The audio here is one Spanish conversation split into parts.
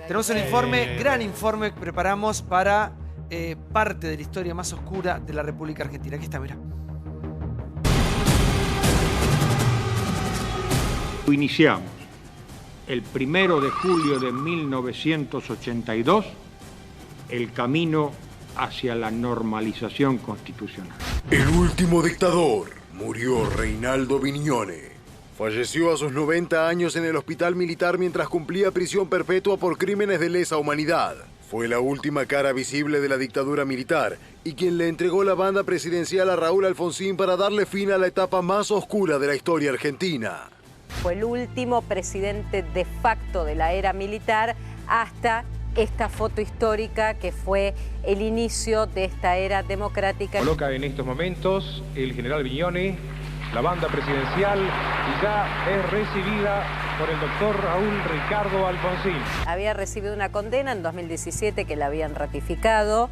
Tenemos un informe, gran informe que preparamos para parte de la historia más oscura de la República Argentina. Aquí está, mira. Iniciamos el 1 de julio de 1982 el camino hacia la normalización constitucional. El último dictador murió Reinaldo Vignone. Falleció a sus 90 años en el hospital militar mientras cumplía prisión perpetua por crímenes de lesa humanidad. Fue la última cara visible de la dictadura militar y quien le entregó la banda presidencial a Raúl Alfonsín para darle fin a la etapa más oscura de la historia argentina. Fue el último presidente de facto de la era militar hasta esta foto histórica que fue el inicio de esta era democrática. Coloca en estos momentos el general Vignone la banda presidencial y ya es recibida por el doctor Raúl Ricardo Alfonsín. Había recibido una condena en 2017 que la habían ratificado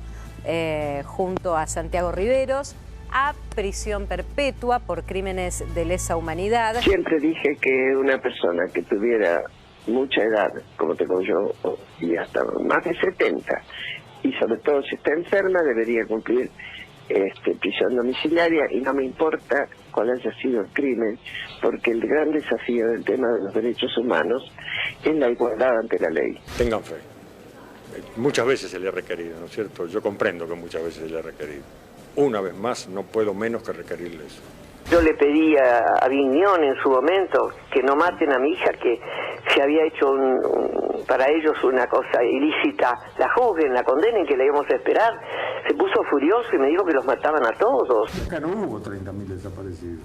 junto a Santiago Riveros a prisión perpetua por crímenes de lesa humanidad. Siempre dije que una persona que tuviera mucha edad, como tengo yo, y hasta más de 70, y sobre todo si está enferma, debería cumplir prisión domiciliaria, y no me importa cuál haya sido el crimen, porque el gran desafío del tema de los derechos humanos es la igualdad ante la ley. Tengan fe. Muchas veces se le ha requerido, ¿no es cierto? Yo comprendo que muchas veces se le ha requerido. Una vez más, no puedo menos que requerirle eso. Yo le pedí a Vignone en su momento que no maten a mi hija, que se había hecho para ellos una cosa ilícita, la juzguen, la condenen, que la íbamos a esperar. Se puso furioso y me dijo que los mataban a todos. Acá no hubo 30.000 desaparecidos.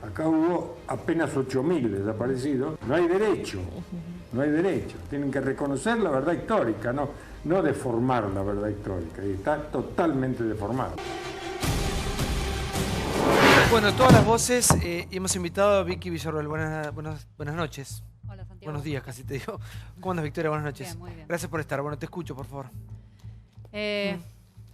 Acá hubo apenas 8.000 desaparecidos. No hay derecho, no hay derecho. Tienen que reconocer la verdad histórica, no deformar la verdad histórica. Y está totalmente deformada. Bueno, todas las voces, hemos invitado a Vicky Villarroel. Buenas noches. Hola, Santiago. Buenos días, casi te digo. ¿Cómo andas, Victoria? Buenas noches. Bien, muy bien. Gracias por estar. Bueno, te escucho, por favor.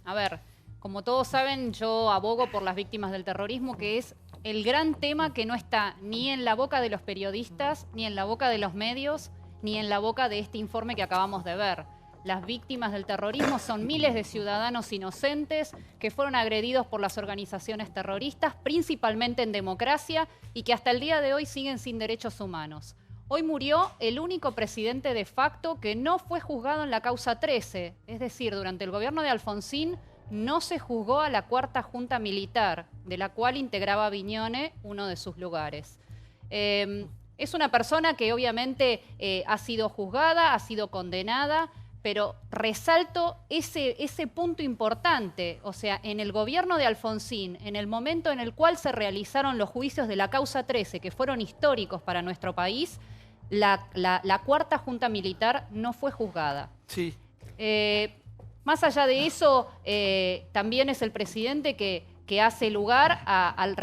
A ver, como todos saben, yo abogo por las víctimas del terrorismo, que es el gran tema que no está ni en la boca de los periodistas, ni en la boca de los medios, ni en la boca de este informe que acabamos de ver. Las víctimas del terrorismo son miles de ciudadanos inocentes que fueron agredidos por las organizaciones terroristas, principalmente en democracia, y que hasta el día de hoy siguen sin derechos humanos. Hoy murió el único presidente de facto que no fue juzgado en la causa 13, es decir, durante el gobierno de Alfonsín no se juzgó a la cuarta junta militar, de la cual integraba Vignone uno de sus lugares. Es una persona que obviamente ha sido juzgada, ha sido condenada, pero resalto ese punto importante. O sea, en el gobierno de Alfonsín, en el momento en el cual se realizaron los juicios de la causa 13, que fueron históricos para nuestro país, la cuarta junta militar no fue juzgada. Sí. Más allá de eso, también es el presidente que hace lugar al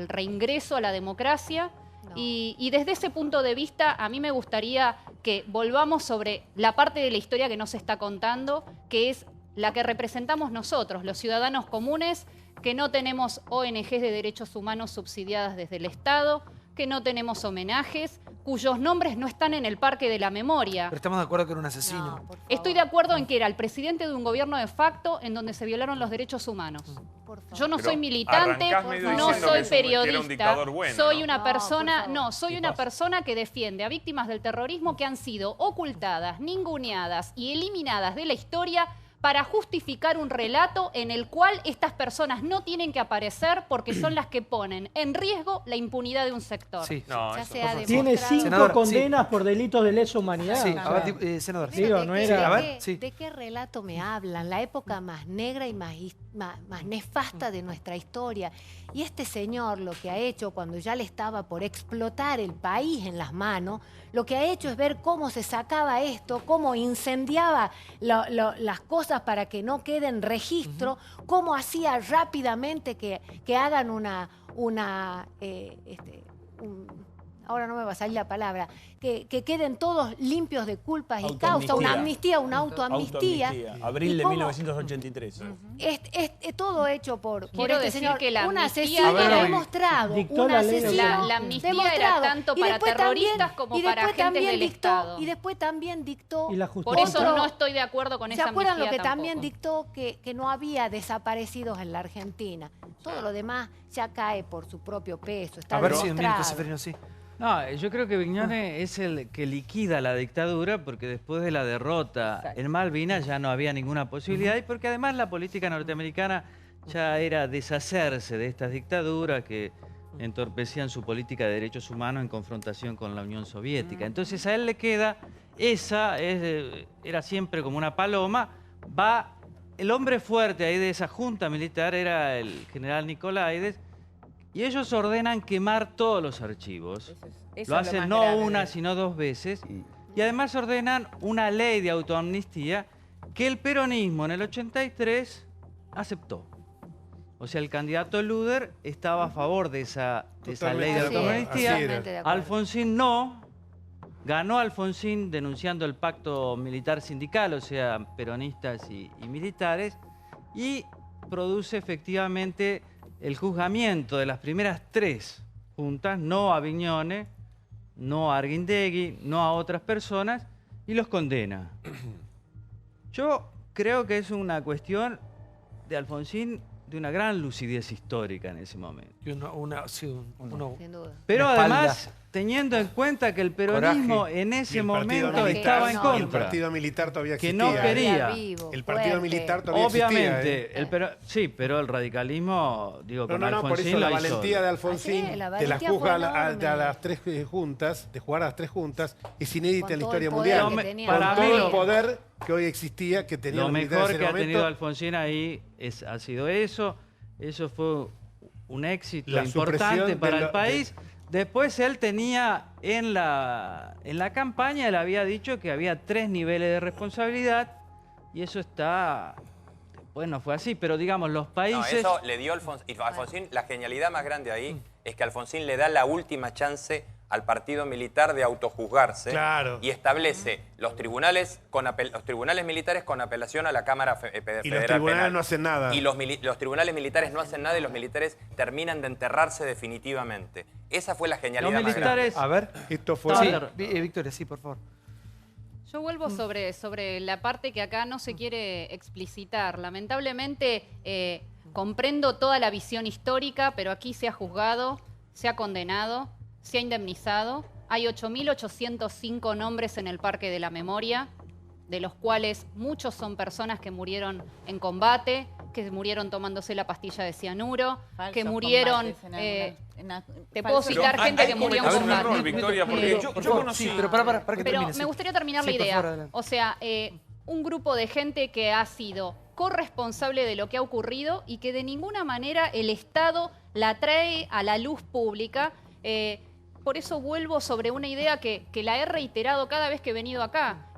reingreso a la democracia. No. Y desde ese punto de vista, a mí me gustaría que volvamos sobre la parte de la historia que nos está contando, que es la que representamos nosotros, los ciudadanos comunes, que no tenemos ONGs de derechos humanos subsidiadas desde el Estado, que no tenemos homenajes, cuyos nombres no están en el Parque de la Memoria. Pero estamos de acuerdo que era un asesino. No, estoy de acuerdo en que era el presidente de un gobierno de facto en donde se violaron los derechos humanos. Yo no soy militante, no soy periodista, soy una persona, soy una persona que defiende a víctimas del terrorismo que han sido ocultadas, ninguneadas y eliminadas de la historia para justificar un relato en el cual estas personas no tienen que aparecer porque son las que ponen en riesgo la impunidad de un sector. Sí. No, tiene 5 condenas por delitos de lesa humanidad. Sí, senador. Digo, no era... ¿De qué relato me hablan? La época más negra y más nefasta de nuestra historia. Y este señor lo que ha hecho cuando ya le estaba por explotar el país en las manos, lo que ha hecho es ver cómo se sacaba esto, cómo incendiaba las cosas para que no queden registro, cómo hacía rápidamente que hagan ahora no me va a salir la palabra, que queden todos limpios de culpas y causas, una amnistía, una autoamnistía. Abril de 1983. Todo hecho por Quiero este decir señor, que la un amnistía asesino demostrado, la amnistía era tanto para terroristas como para agentes del Estado. Y después también dictó... Por eso no estoy de acuerdo con esa amnistía. ¿Se acuerdan lo que tampoco también dictó? Que no había desaparecidos en la Argentina. Todo lo demás ya cae por su propio peso. Está demostrado. Sí. No, yo creo que Vignone es el que liquida la dictadura porque después de la derrota en Malvinas ya no había ninguna posibilidad y porque además la política norteamericana ya era deshacerse de estas dictaduras que entorpecían su política de derechos humanos en confrontación con la Unión Soviética. Entonces a él le queda era siempre como una paloma, el hombre fuerte ahí de esa junta militar era el general Nicolaides, y ellos ordenan quemar todos los archivos. Lo hacen no una, sino 2 veces. Y además ordenan una ley de autoamnistía que el peronismo en el 83 aceptó. O sea, el candidato Luder estaba a favor de esa ley de autoamnistía. Alfonsín no. Ganó Alfonsín denunciando el pacto militar sindical, o sea, peronistas y militares, y produce efectivamente el juzgamiento de las primeras 3 juntas, no a Vignone, no a Arguindegui, no a otras personas, y los condena. Yo creo que es una cuestión de Alfonsín de una gran lucidez histórica en ese momento. Pero además, teniendo en cuenta que el peronismo en ese momento estaba en contra. El partido militar todavía existía. Que no quería. El partido militar todavía existía. Obviamente. Sí, pero el radicalismo, digo, con Alfonsín por eso la valentía de Alfonsín, de las juzga a las 3 juntas, de jugar a las 3 juntas, es inédita en la historia mundial. Para mí el poder que hoy existía, que tenía lo mejor que ha tenido Alfonsín ahí ha sido eso. Eso fue un éxito importante para el país. Después él tenía en la campaña, él había dicho que había 3 niveles de responsabilidad y eso está... Después no fue así, pero digamos los países... No, eso le dio Alfonsín, la genialidad más grande ahí es que Alfonsín le da la última chance al partido militar de autojuzgarse y establece los tribunales militares con apelación a la Cámara Federal y los tribunales penal. No hacen nada. Y los tribunales militares no hacen nada y los militares terminan de enterrarse definitivamente. Esa fue la genialidad más grande. A ver, esto fue... Victoria, sí, por favor. Yo vuelvo sobre la parte que acá no se quiere explicitar. Lamentablemente comprendo toda la visión histórica, pero aquí se ha juzgado, se ha condenado, se ha indemnizado. Hay 8.805 nombres en el Parque de la Memoria, de los cuales muchos son personas que murieron en combate, que murieron tomándose la pastilla de cianuro, que murieron... te puedo citar gente que murió en combate. Victoria, porque yo conocí... Sí, pero para que pero termine, me gustaría terminar la idea. O sea, un grupo de gente que ha sido corresponsable de lo que ha ocurrido y que de ninguna manera el Estado la trae a la luz pública. Por eso vuelvo sobre una idea que la he reiterado cada vez que he venido acá.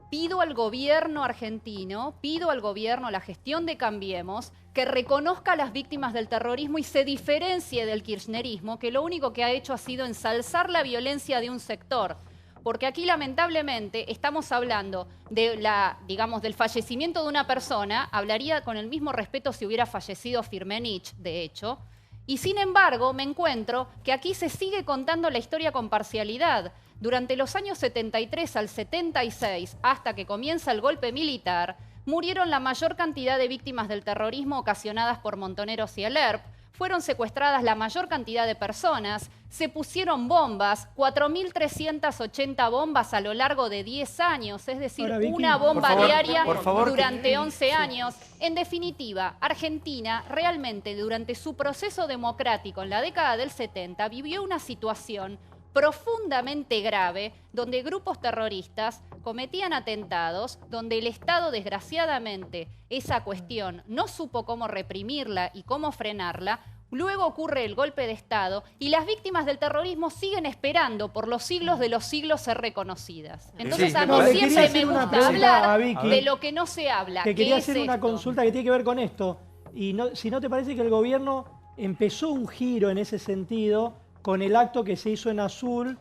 Pido al gobierno argentino, pido al gobierno, a la gestión de Cambiemos, que reconozca a las víctimas del terrorismo y se diferencie del kirchnerismo, que lo único que ha hecho ha sido ensalzar la violencia de un sector. Porque aquí, lamentablemente, estamos hablando de del fallecimiento de una persona, hablaría con el mismo respeto si hubiera fallecido Firmenich, de hecho, y sin embargo me encuentro que aquí se sigue contando la historia con parcialidad. Durante los años 73 al 76, hasta que comienza el golpe militar, murieron la mayor cantidad de víctimas del terrorismo ocasionadas por Montoneros y el ERP, fueron secuestradas la mayor cantidad de personas, se pusieron bombas, 4.380 bombas a lo largo de 10 años, es decir, una bomba diaria durante 11 años. En definitiva, Argentina realmente durante su proceso democrático en la década del 70 vivió una situación profundamente grave, donde grupos terroristas cometían atentados, donde el Estado, desgraciadamente, esa cuestión no supo cómo reprimirla y cómo frenarla. Luego ocurre el golpe de Estado y las víctimas del terrorismo siguen esperando por los siglos de los siglos ser reconocidas. Entonces a mí siempre me gusta hablar de lo que no se habla. Que quería hacer una consulta que tiene que ver con esto. Y si no te parece que el gobierno empezó un giro en ese sentido con el acto que se hizo en Azul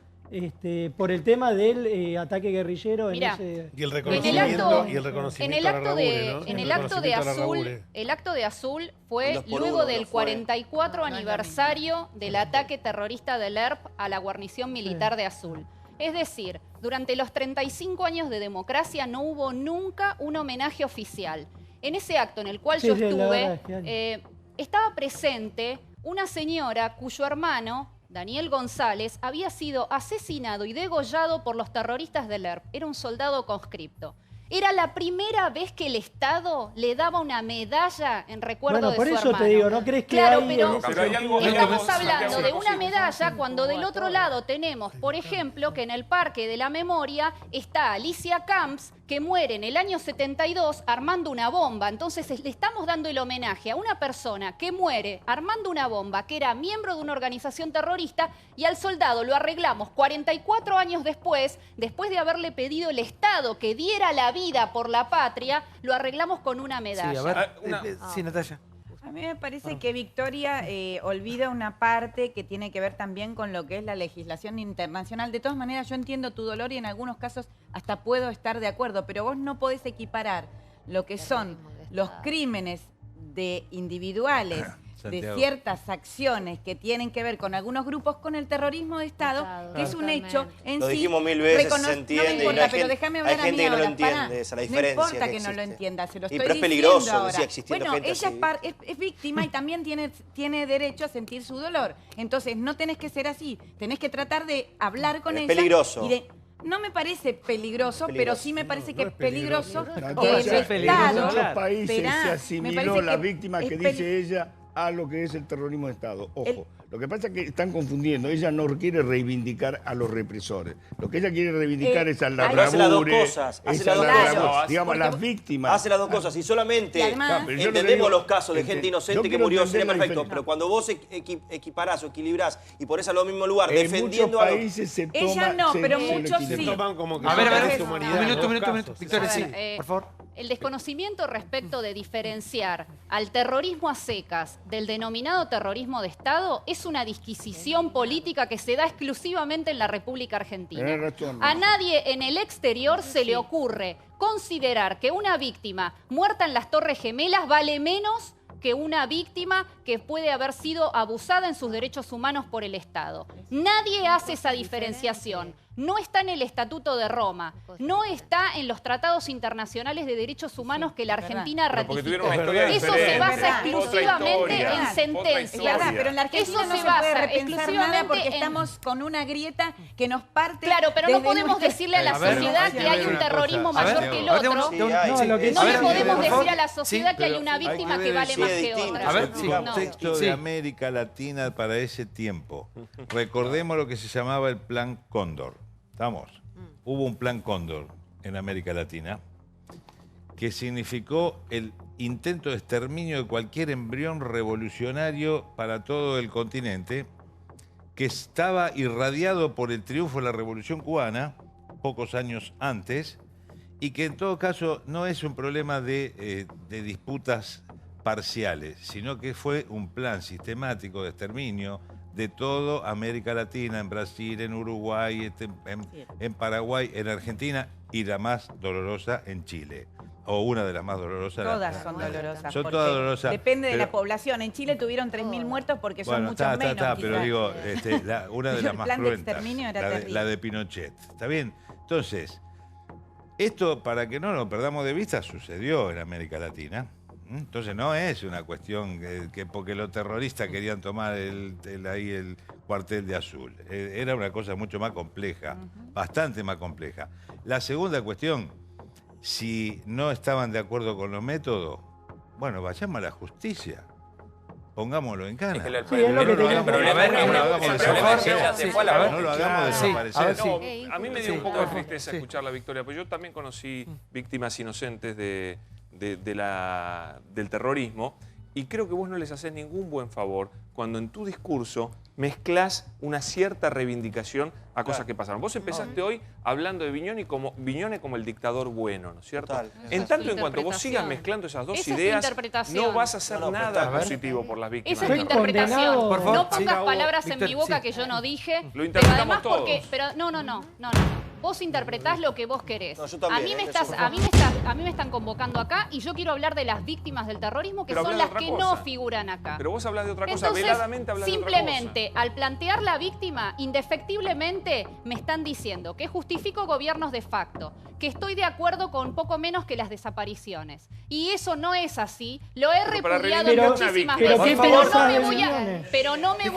por el tema del ataque guerrillero. Mirá, y el reconocimiento, en el acto de Azul fue luego del 44 aniversario del ataque terrorista del ERP a la guarnición militar de Azul. Es decir, durante los 35 años de democracia no hubo nunca un homenaje oficial. En ese acto en el cual yo estuve, estaba presente una señora cuyo hermano, Daniel González, había sido asesinado y degollado por los terroristas del ERP. Era un soldado conscripto. Era la primera vez que el Estado le daba una medalla en recuerdo de su hermano. Por eso te digo, ¿no crees que claro, hay pero estamos hablando de una medalla cuando del otro lado tenemos, por ejemplo, que en el Parque de la Memoria está Alicia Camps, que muere en el año 72 armando una bomba. Entonces le estamos dando el homenaje a una persona que muere armando una bomba, que era miembro de una organización terrorista, y al soldado lo arreglamos 44 años después de haberle pedido el Estado que diera la vida por la patria, lo arreglamos con una medalla. Sí, a ver, sí, Natalia. A mí me parece que Victoria olvida una parte que tiene que ver también con lo que es la legislación internacional. De todas maneras, yo entiendo tu dolor y en algunos casos hasta puedo estar de acuerdo, pero vos no podés equiparar lo que son los crímenes de individuales, de ciertas acciones que tienen que ver con algunos grupos, con el terrorismo de Estado, que es un hecho en sí. Lo dijimos mil veces, se entiende. No me importa, pero déjame hablar a mí ahora. Hay gente que no lo entiende, esa es la diferencia. No importa que no lo entienda, se lo estoy diciendo. Pero es peligroso, ahora. decía, existiendo bueno, gente ella así. es víctima y también tiene derecho a sentir su dolor. Entonces, no tenés que ser así. Tenés que tratar de hablar con ella. Es peligroso. No me parece peligroso, pero sí me parece que es peligroso que el Estado... En muchos países se asimiló la víctima que dice ella a lo que es el terrorismo de Estado. Ojo, lo que pasa es que están confundiendo. Ella no quiere reivindicar a los represores. Lo que ella quiere reivindicar es a la bravura. Hace las dos cosas. Digamos, las víctimas. Hace las dos cosas. Y solamente entendemos los casos de gente inocente que murió, sería perfecto. Pero cuando vos equiparás o equilibrás y ponés a lo mismo lugar, defendiendo a los... países se toma... Ella no, pero muchos sí. Se toman como que... A ver, un minuto. Victoria, sí, por favor. El desconocimiento respecto de diferenciar al terrorismo a secas del denominado terrorismo de Estado es una disquisición política que se da exclusivamente en la República Argentina. A nadie en el exterior se le ocurre considerar que una víctima muerta en las Torres Gemelas vale menos que una víctima que puede haber sido abusada en sus derechos humanos por el Estado. Nadie hace esa diferenciación. No está en el Estatuto de Roma, no está en los tratados internacionales de derechos humanos que la Argentina ratificó. Eso se basa exclusivamente en sentencias. Es verdad, pero en la Argentina no se puede repensar nada porque estamos con una grieta que nos parte... Claro, pero no podemos decirle a la sociedad que hay un terrorismo mayor que el otro. No le podemos decir a la sociedad que hay una víctima que vale más que otra. El contexto de América Latina para ese tiempo. Recordemos lo que se llamaba el Plan Cóndor. Hubo un Plan Cóndor en América Latina que significó el intento de exterminio de cualquier embrión revolucionario para todo el continente, que estaba irradiado por el triunfo de la Revolución Cubana, pocos años antes, y que en todo caso no es un problema de disputas parciales, sino que fue un plan sistemático de exterminio de toda América Latina, en Brasil, en Uruguay, en Paraguay, en Argentina, y la más dolorosa en Chile. O una de las más dolorosas. Todas son dolorosas. Son todas dolorosas. Depende de la población. En Chile tuvieron 3.000 muertos porque son muchos menos. Pero digo, una de las más cruentas, la de Pinochet. ¿Está bien? Entonces, esto, para que no lo perdamos de vista, sucedió en América Latina. Entonces no es una cuestión que porque los terroristas querían tomar el cuartel de Azul. Era una cosa mucho más compleja, bastante más compleja. La segunda cuestión, si no estaban de acuerdo con los métodos, bueno, vayamos a la justicia. Pongámoslo en cana. No lo hagamos desaparecer. A mí me dio un poco de tristeza escuchar la Victoria, porque yo también conocí víctimas inocentes del terrorismo y creo que vos no les hacés ningún buen favor cuando en tu discurso mezclas una cierta reivindicación a cosas que pasaron. Vos empezaste hoy hablando de Vignone como el dictador bueno, ¿no es cierto? En tanto en cuanto vos sigas mezclando esas dos ideas, no vas a hacer nada positivo por las víctimas. Esa es tu interpretación. No pongas palabras en mi boca que yo no dije. Lo interpretamos todos. Pero no. Vos interpretás lo que vos querés. No, yo también, a mí me están convocando acá y yo quiero hablar de las víctimas del terrorismo, que son las que no figuran acá. Pero vos hablas de otra cosa, Entonces, veladamente hablas de otra cosa. Simplemente, al plantear la víctima, indefectiblemente me están diciendo que justifico gobiernos de facto, que estoy de acuerdo con poco menos que las desapariciones. Y eso no es así. Lo he repudiado muchísimas veces. Pero no me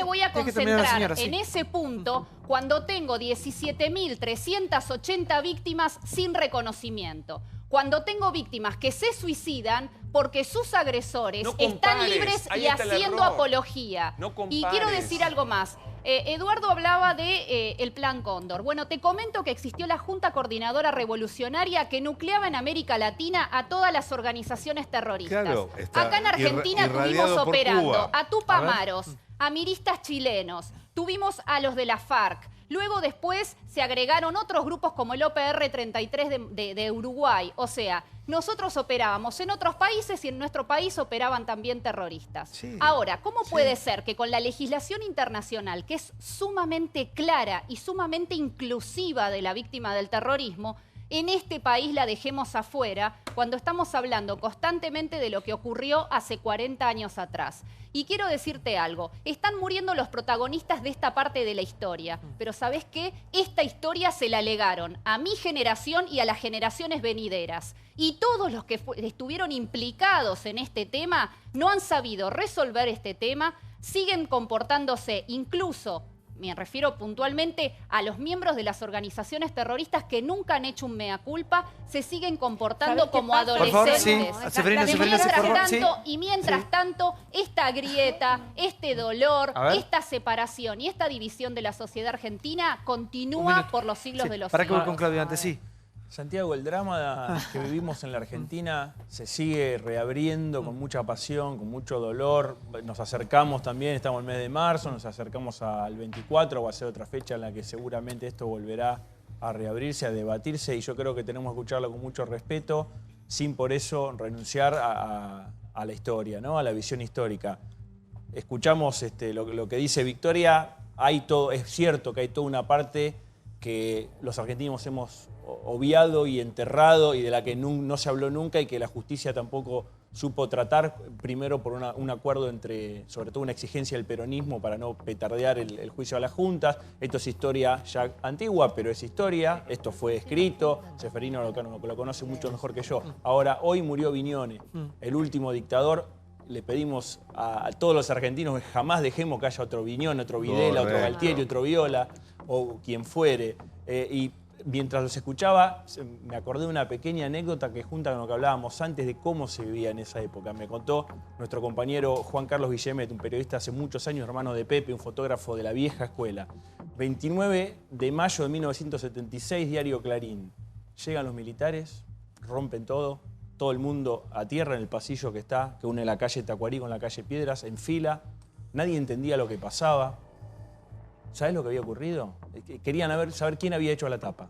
voy a concentrar en ese punto cuando tengo 17.380 víctimas sin reconocimiento. Cuando tengo víctimas que se suicidan porque sus agresores están libres y haciendo apología. Y quiero decir algo más. Eduardo hablaba del Plan Cóndor. Bueno, te comento que existió la Junta Coordinadora Revolucionaria que nucleaba en América Latina a todas las organizaciones terroristas. Claro, acá en Argentina tuvimos operando a Tupamaros, a miristas chilenos, tuvimos a los de la FARC. Luego después se agregaron otros grupos como el OPR 33 de Uruguay. O sea, nosotros operábamos en otros países y en nuestro país operaban también terroristas. Sí, ahora, ¿cómo puede ser que con la legislación internacional, que es sumamente clara y sumamente inclusiva de la víctima del terrorismo, en este país la dejemos afuera cuando estamos hablando constantemente de lo que ocurrió hace 40 años atrás? Y quiero decirte algo, están muriendo los protagonistas de esta parte de la historia, pero ¿sabés qué? Esta historia se la legaron a mi generación y a las generaciones venideras. Y todos los que estuvieron implicados en este tema no han sabido resolver este tema, siguen comportándose incluso... Me refiero puntualmente a los miembros de las organizaciones terroristas que nunca han hecho un mea culpa, se siguen comportando como adolescentes. Mientras tanto, esta grieta, este dolor, esta separación y esta división de la sociedad argentina continúa por los siglos de los siglos. Para que voy con Claudio antes, sí. Santiago, el drama que vivimos en la Argentina se sigue reabriendo con mucha pasión, con mucho dolor. Nos acercamos también, estamos en el mes de marzo, nos acercamos al 24, va a ser otra fecha en la que seguramente esto volverá a reabrirse, a debatirse, y yo creo que tenemos que escucharlo con mucho respeto, sin por eso renunciar a la historia, ¿no? A la visión histórica. Escuchamos lo que dice Victoria, es cierto que hay toda una parte que los argentinos hemos obviado y enterrado y de la que no se habló nunca y que la justicia tampoco supo tratar, primero por un acuerdo entre, sobre todo una exigencia del peronismo para no petardear el juicio a las juntas. Esto es historia ya antigua, pero es historia, esto fue escrito, Ceferino lo conoce mucho mejor que yo. Ahora, hoy murió Vignone, el último dictador. Le pedimos a todos los argentinos que jamás dejemos que haya otro Vignone, otro Videla, otro Galtieri, otro Viola, o quien fuere. Y mientras los escuchaba, me acordé de una pequeña anécdota que junta con lo que hablábamos antes de cómo se vivía en esa época. Me contó nuestro compañero Juan Carlos Guillemet, un periodista hace muchos años, hermano de Pepe, un fotógrafo de la vieja escuela. 29 de mayo de 1976, diario Clarín. Llegan los militares, rompen todo el mundo a tierra en el pasillo que une la calle Tacuarí con la calle Piedras, en fila. Nadie entendía lo que pasaba. ¿Sabés lo que había ocurrido? Querían saber quién había hecho la tapa.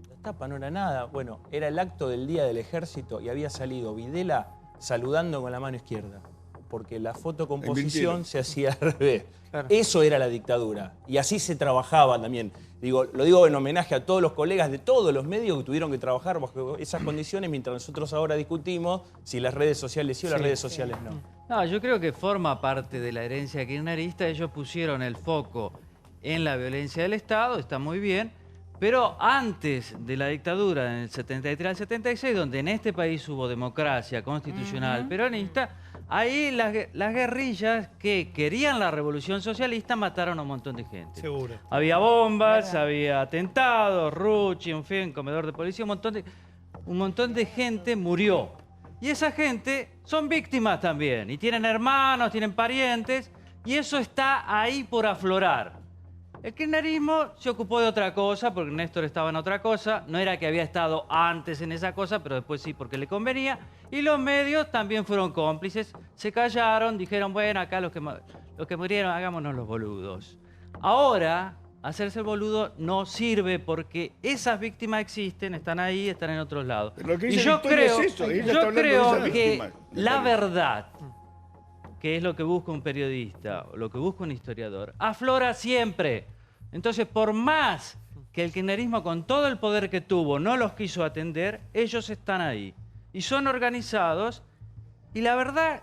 La tapa no era nada. Bueno, era el acto del Día del Ejército y había salido Videla saludando con la mano izquierda, porque la fotocomposición se hacía al revés. Claro. Eso era la dictadura. Y así se trabajaba también. Lo digo en homenaje a todos los colegas de todos los medios que tuvieron que trabajar bajo esas condiciones, mientras nosotros ahora discutimos si las redes sociales sí o las redes sociales no. No, yo creo que forma parte de la herencia kirchnerista. Ellos pusieron el foco en la violencia del Estado, está muy bien, pero antes de la dictadura, en el 73 al 76, donde en este país hubo democracia constitucional peronista, ahí las guerrillas que querían la revolución socialista mataron a un montón de gente. Seguro. Había bombas, había atentados, Rucci, en fin, comedor de policía, un montón de gente murió. Y esa gente son víctimas también, y tienen hermanos, tienen parientes, y eso está ahí por aflorar. El kirchnerismo se ocupó de otra cosa, porque Néstor estaba en otra cosa. No era que había estado antes en esa cosa, pero después sí porque le convenía. Y los medios también fueron cómplices. Se callaron, dijeron, bueno, acá los que murieron, hagámonos los boludos. Ahora, hacerse el boludo no sirve porque esas víctimas existen, están ahí, están en otros lados. Y yo creo, que la verdad, que es lo que busca un periodista, o lo que busca un historiador, aflora siempre. Entonces, por más que el kirchnerismo con todo el poder que tuvo no los quiso atender, ellos están ahí. Y son organizados, y la verdad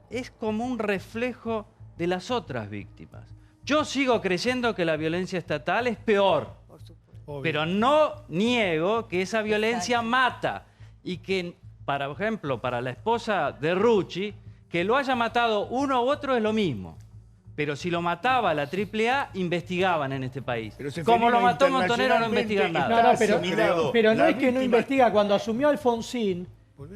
es como un reflejo de las otras víctimas. Yo sigo creyendo que la violencia estatal es peor, pero no niego que esa violencia mata y que, por ejemplo, para la esposa de Rucci, que lo haya matado uno u otro es lo mismo. Pero si lo mataba la AAA, investigaban en este país. Como lo mató Montonero, no investigan nada. Pero no es que no investiga. Cuando asumió Alfonsín,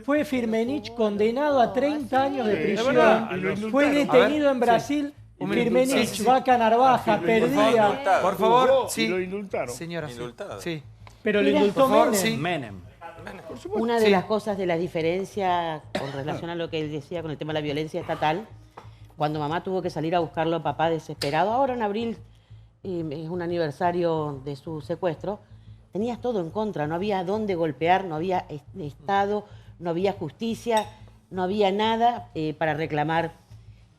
fue Firmenich condenado a 30 años de prisión. Fue detenido en Brasil. Firmenich, Vaca Narvaja, perdía. Por favor, sí. Lo indultaron. Señora, sí. Pero lo indultó Menem. Una de las cosas de la diferencia con relación a lo que él decía con el tema de la violencia estatal, cuando mamá tuvo que salir a buscarlo a papá desesperado, ahora en abril es un aniversario de su secuestro, tenías todo en contra, no había dónde golpear, no había Estado, no había justicia, no había nada para reclamar.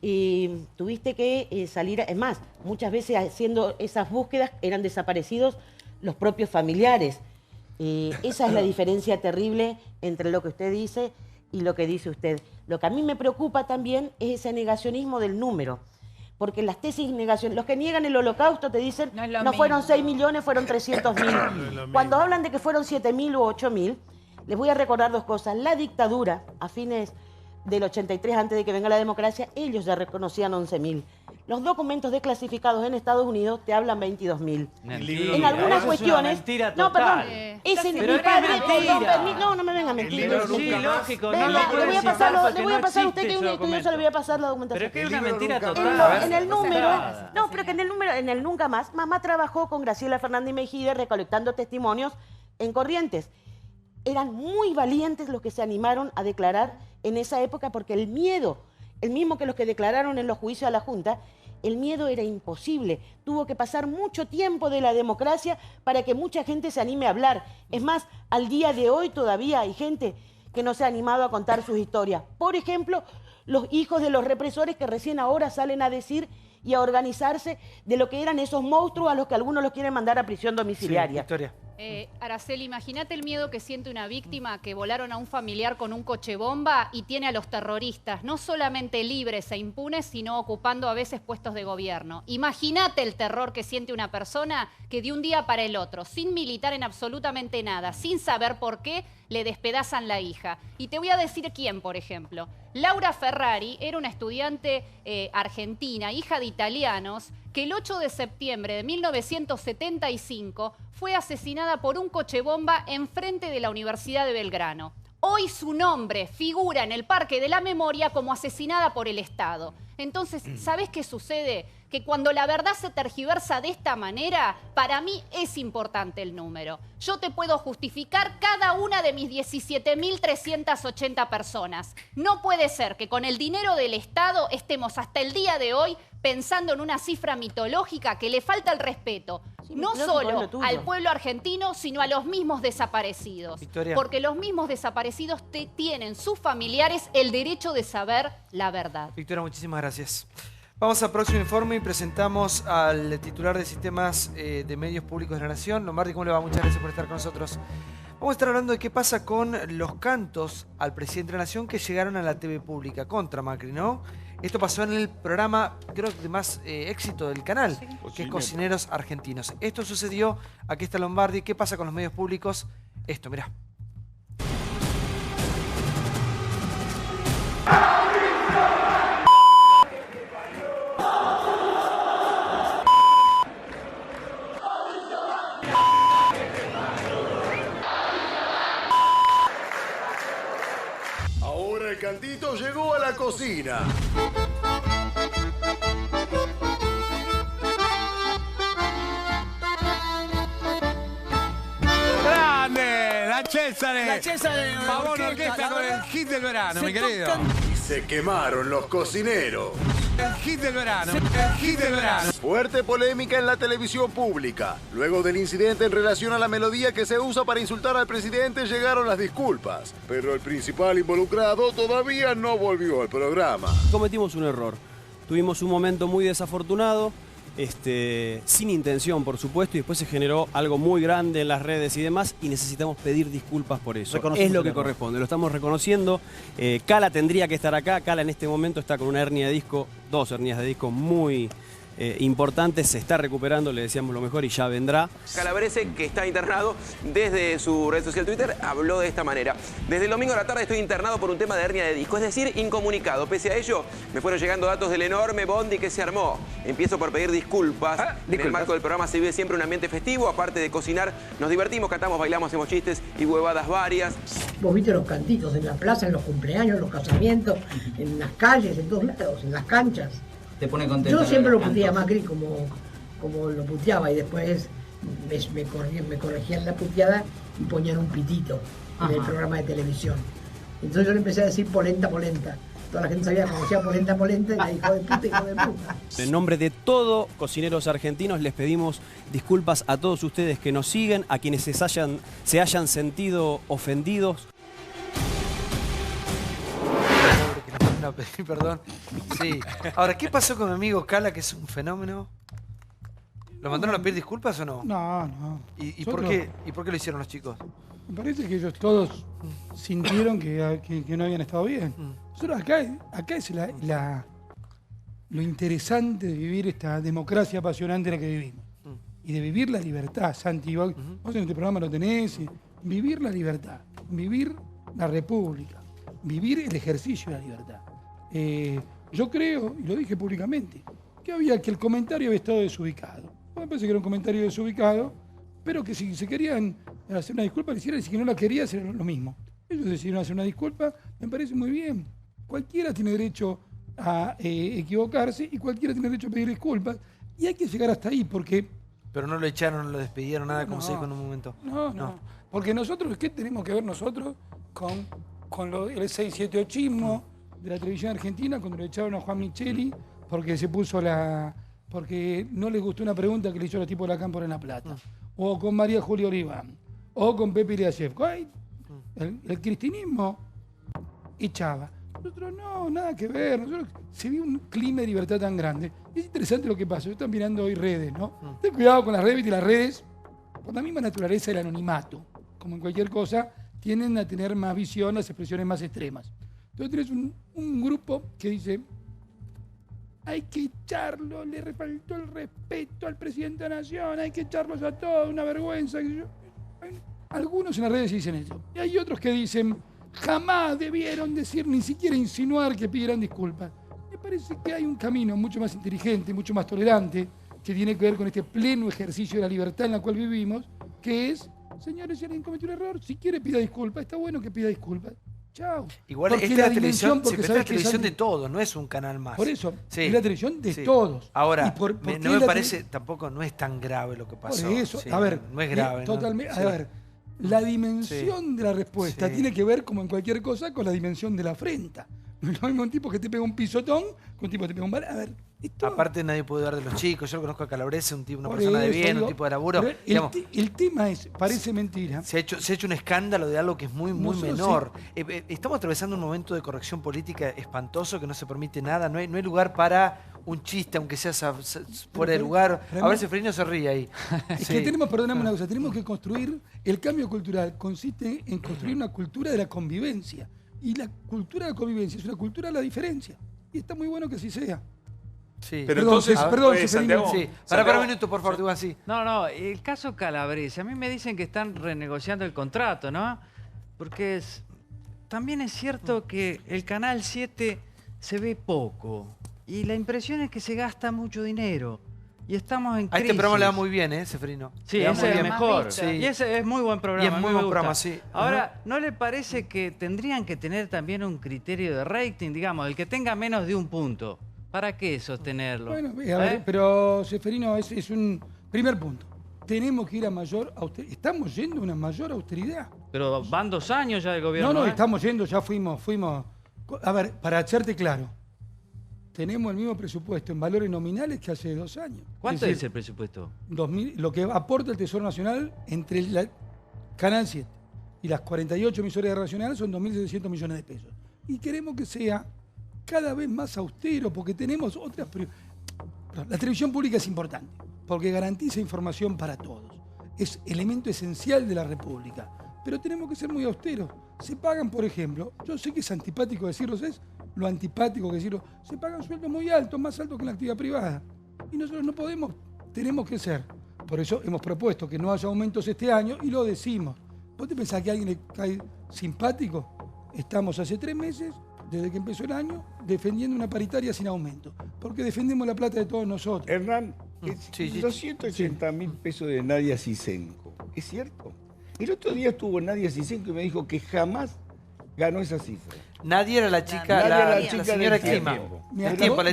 Y tuviste que salir, es más, muchas veces haciendo esas búsquedas eran desaparecidos los propios familiares. Esa es la diferencia terrible entre lo que usted dice y lo que dice usted. Lo que a mí me preocupa también es ese negacionismo del número. Porque las tesis negación, los que niegan el holocausto te dicen no fueron 6 millones, fueron 300.000. Cuando hablan de que fueron 7.000 o 8.000, les voy a recordar dos cosas. La dictadura, a fines del 83, antes de que venga la democracia, ellos ya reconocían 11.000. Los documentos desclasificados en Estados Unidos te hablan 22.000. En algunas cuestiones... No, perdón. Ese mi padre... No me venga a mentir. Sí, lógico. Le voy a pasar a usted que un estudioso, le voy a pasar la documentación. Pero es que es una mentira total. En el número... No, pero que en el Nunca Más, mamá trabajó con Graciela Fernández Mejide recolectando testimonios en Corrientes. Eran muy valientes los que se animaron a declarar en esa época porque el miedo, el mismo que los que declararon en los juicios a la Junta, el miedo era imposible. Tuvo que pasar mucho tiempo de la democracia para que mucha gente se anime a hablar. Es más, al día de hoy todavía hay gente que no se ha animado a contar sus historias. Por ejemplo, los hijos de los represores que recién ahora salen a decir y a organizarse de lo que eran esos monstruos a los que algunos los quieren mandar a prisión domiciliaria. Sí, Victoria. Araceli, imagínate el miedo que siente una víctima que volaron a un familiar con un coche bomba y tiene a los terroristas no solamente libres e impunes, sino ocupando a veces puestos de gobierno. Imagínate el terror que siente una persona que de un día para el otro, sin militar en absolutamente nada, sin saber por qué, le despedazan la hija. Y te voy a decir quién, por ejemplo. Laura Ferrari era una estudiante argentina, hija de italianos, que el 8 de septiembre de 1975 fue asesinada por un coche bomba enfrente de la Universidad de Belgrano. Hoy su nombre figura en el Parque de la Memoria como asesinada por el Estado. Entonces, ¿sabés qué sucede? Que cuando la verdad se tergiversa de esta manera, para mí es importante el número. Yo te puedo justificar cada una de mis 17.380 personas. No puede ser que con el dinero del Estado estemos hasta el día de hoy pensando en una cifra mitológica que le falta el respeto, no solo al pueblo argentino, sino a los mismos desaparecidos. Victoria. Porque los mismos desaparecidos tienen sus familiares el derecho de saber la verdad. Victoria, muchísimas gracias. Vamos al próximo informe y presentamos al titular de Sistemas de Medios Públicos de la Nación. Lombardi, ¿cómo le va? Muchas gracias por estar con nosotros. Vamos a estar hablando de qué pasa con los cantos al presidente de la Nación que llegaron a la TV pública contra Macri, ¿no? Esto pasó en el programa, creo que de más éxito del canal, que es Cocineros Argentinos. Esto sucedió, aquí está Lombardi. ¿Qué pasa con los medios públicos? Esto, mirá. Ahora el cantito llegó a la cocina. César. La César. Pavón Orquesta con el hit del verano, mi querido. Y se quemaron los cocineros. El hit del verano. El hit del verano. Fuerte polémica en la televisión pública. Luego del incidente en relación a la melodía que se usa para insultar al presidente, llegaron las disculpas. Pero el principal involucrado todavía no volvió al programa. Cometimos un error. Tuvimos un momento muy desafortunado, sin intención, por supuesto, y después se generó algo muy grande en las redes y demás, y necesitamos pedir disculpas por eso. Es lo que corresponde, lo estamos reconociendo. Cala tendría que estar acá. Cala en este momento está con una hernia de disco, 2 hernias de disco muy importantes, se está recuperando, le deseamos lo mejor y ya vendrá. Calabrese, que está internado, desde su red social Twitter, habló de esta manera. Desde el domingo a la tarde estoy internado por un tema de hernia de disco, es decir, incomunicado. Pese a ello, me fueron llegando datos del enorme bondi que se armó. Empiezo por pedir disculpas. En el marco del programa se vive siempre un ambiente festivo. Aparte de cocinar, nos divertimos, cantamos, bailamos, hacemos chistes y huevadas varias. Vos viste los cantitos en la plaza, en los cumpleaños, en los casamientos, en las calles, en todos lados, en las canchas. Te pone contento. Yo siempre lo puteé a Macri como lo puteaba y después me corregían la puteada y ponían un pitito en el programa de televisión. Entonces yo le empecé a decir polenta, polenta. Toda la gente sabía que conocía polenta, polenta y me dijo de puta, hijo de puta. En nombre de todo Cocineros Argentinos les pedimos disculpas a todos ustedes que nos siguen, a quienes se hayan sentido ofendidos. Perdón. Sí. Ahora, ¿qué pasó con mi amigo Cala, que es un fenómeno? ¿Lo mandaron a pedir disculpas o no? No. ¿Y por qué lo hicieron los chicos? Me parece que ellos todos sintieron que no habían estado bien. Nosotros acá es lo interesante de vivir esta democracia apasionante en la que vivimos. Y de vivir la libertad, Santi. Vos en este programa lo tenés. Vivir la libertad, vivir la república, vivir el ejercicio de la libertad. Yo creo, y lo dije públicamente, que el comentario había estado desubicado. Me parece que era un comentario desubicado, pero que si se querían hacer una disculpa, le hicieran, y si que no la quería, hacer lo mismo. Ellos decidieron hacer una disculpa, me parece muy bien. Cualquiera tiene derecho a equivocarse y cualquiera tiene derecho a pedir disculpas. Y hay que llegar hasta ahí, porque... Pero no lo echaron, no lo despidieron, nada como se dijo en un momento. No. Porque nosotros, ¿qué tenemos que ver nosotros con el 678ismo de la televisión argentina cuando le echaron a Juan Micheli porque se puso porque no les gustó una pregunta que le hizo a los tipos de la Cámpora en La Plata? O con María Julia Oliván, o con Pepe Iliashevko. El cristianismo echaba. Nosotros no, nada que ver. Nosotros se vio un clima de libertad tan grande. Y es interesante lo que pasa. Yo estoy mirando hoy redes, ¿no? Ten cuidado con las redes, y las redes, por la misma naturaleza del anonimato, como en cualquier cosa, tienden a tener más visión, las expresiones más extremas. Entonces tenés un grupo que dice, hay que echarlo, le faltó el respeto al presidente de la nación, hay que echarlos a todos, una vergüenza. Algunos en las redes dicen eso. Y hay otros que dicen, jamás debieron decir, ni siquiera insinuar que pidieran disculpas. Me parece que hay un camino mucho más inteligente, mucho más tolerante, que tiene que ver con este pleno ejercicio de la libertad en la cual vivimos, que es, señores, si alguien cometió un error, si quiere pida disculpas, está bueno que pida disculpas. Chao. Igual es la televisión, la televisión de todos, no es un canal más. Por eso, es la televisión de todos. Ahora, no me parece, tampoco no es tan grave lo que pasó. Por eso, a ver, no es grave. Totalmente, a ver, la dimensión de la respuesta tiene que ver, como en cualquier cosa, con la dimensión de la afrenta. No es lo mismo un tipo que te pega un pisotón que un tipo que te pega un balazo. A ver, aparte nadie puede hablar de los chicos. Yo conozco a Calabrese, una persona de bien, un tipo de laburo. El tema es, parece mentira. Se ha hecho un escándalo de algo que es muy menor. Estamos atravesando un momento de corrección política espantoso, que no se permite nada. No hay lugar para un chiste, aunque sea fuera de lugar. A ver si Frino se ríe ahí. Es que perdóname una cosa, tenemos que construir, el cambio cultural consiste en construir una cultura de la convivencia. Y la cultura de la convivencia es una cultura de la diferencia. Y está muy bueno que así sea. Sí. Pero entonces, perdón, Santiago, sí. Para un minuto, por favor, digo así. No, el caso Calabrese, a mí me dicen que están renegociando el contrato, ¿no? Porque también es cierto que el Canal 7 se ve poco. Y la impresión es que se gasta mucho dinero. Y estamos en crisis. A este programa le va muy bien, Sefrino. Sí, ese es el mejor. Sí. Y ese es muy buen programa. Y es muy buen programa, sí. Ahora, ¿no le parece que tendrían que tener también un criterio de rating? Digamos, el que tenga menos de un punto. ¿Para qué sostenerlo? Bueno, a ver, pero Seferino es un primer punto. tenemos que ir a mayor austeridad. Estamos yendo a una mayor austeridad. Pero van 2 años ya del gobierno. No, estamos yendo, ya fuimos. A ver, para hacerte claro, tenemos el mismo presupuesto en valores nominales que hace 2 años. ¿Cuánto es el presupuesto? 2000, lo que aporta el Tesoro Nacional entre la Canal 7 y las 48 emisoras nacionales son 2.700 millones de pesos. Y queremos que sea cada vez más austero porque tenemos otras prioridades. La televisión pública es importante porque garantiza información para todos. Es elemento esencial de la República. Pero tenemos que ser muy austeros. Se pagan, por ejemplo, yo sé que es antipático decirlo, es lo antipático que decirlo, se pagan sueldos muy altos, más altos que en la actividad privada. Y nosotros no podemos, tenemos que ser. Por eso hemos propuesto que no haya aumentos este año y lo decimos. ¿Vos te pensás que a alguien le cae simpático? Estamos hace 3 meses, desde que empezó el año, defendiendo una paritaria sin aumento. Porque defendemos la plata de todos nosotros. Hernán, 280.000 pesos de Nadia Cisenko. ¿Es cierto? El otro día estuvo Nadia Cisenko y me dijo que jamás ganó esa cifra. Nadie era la chica, la señora Clima. El tiempo, la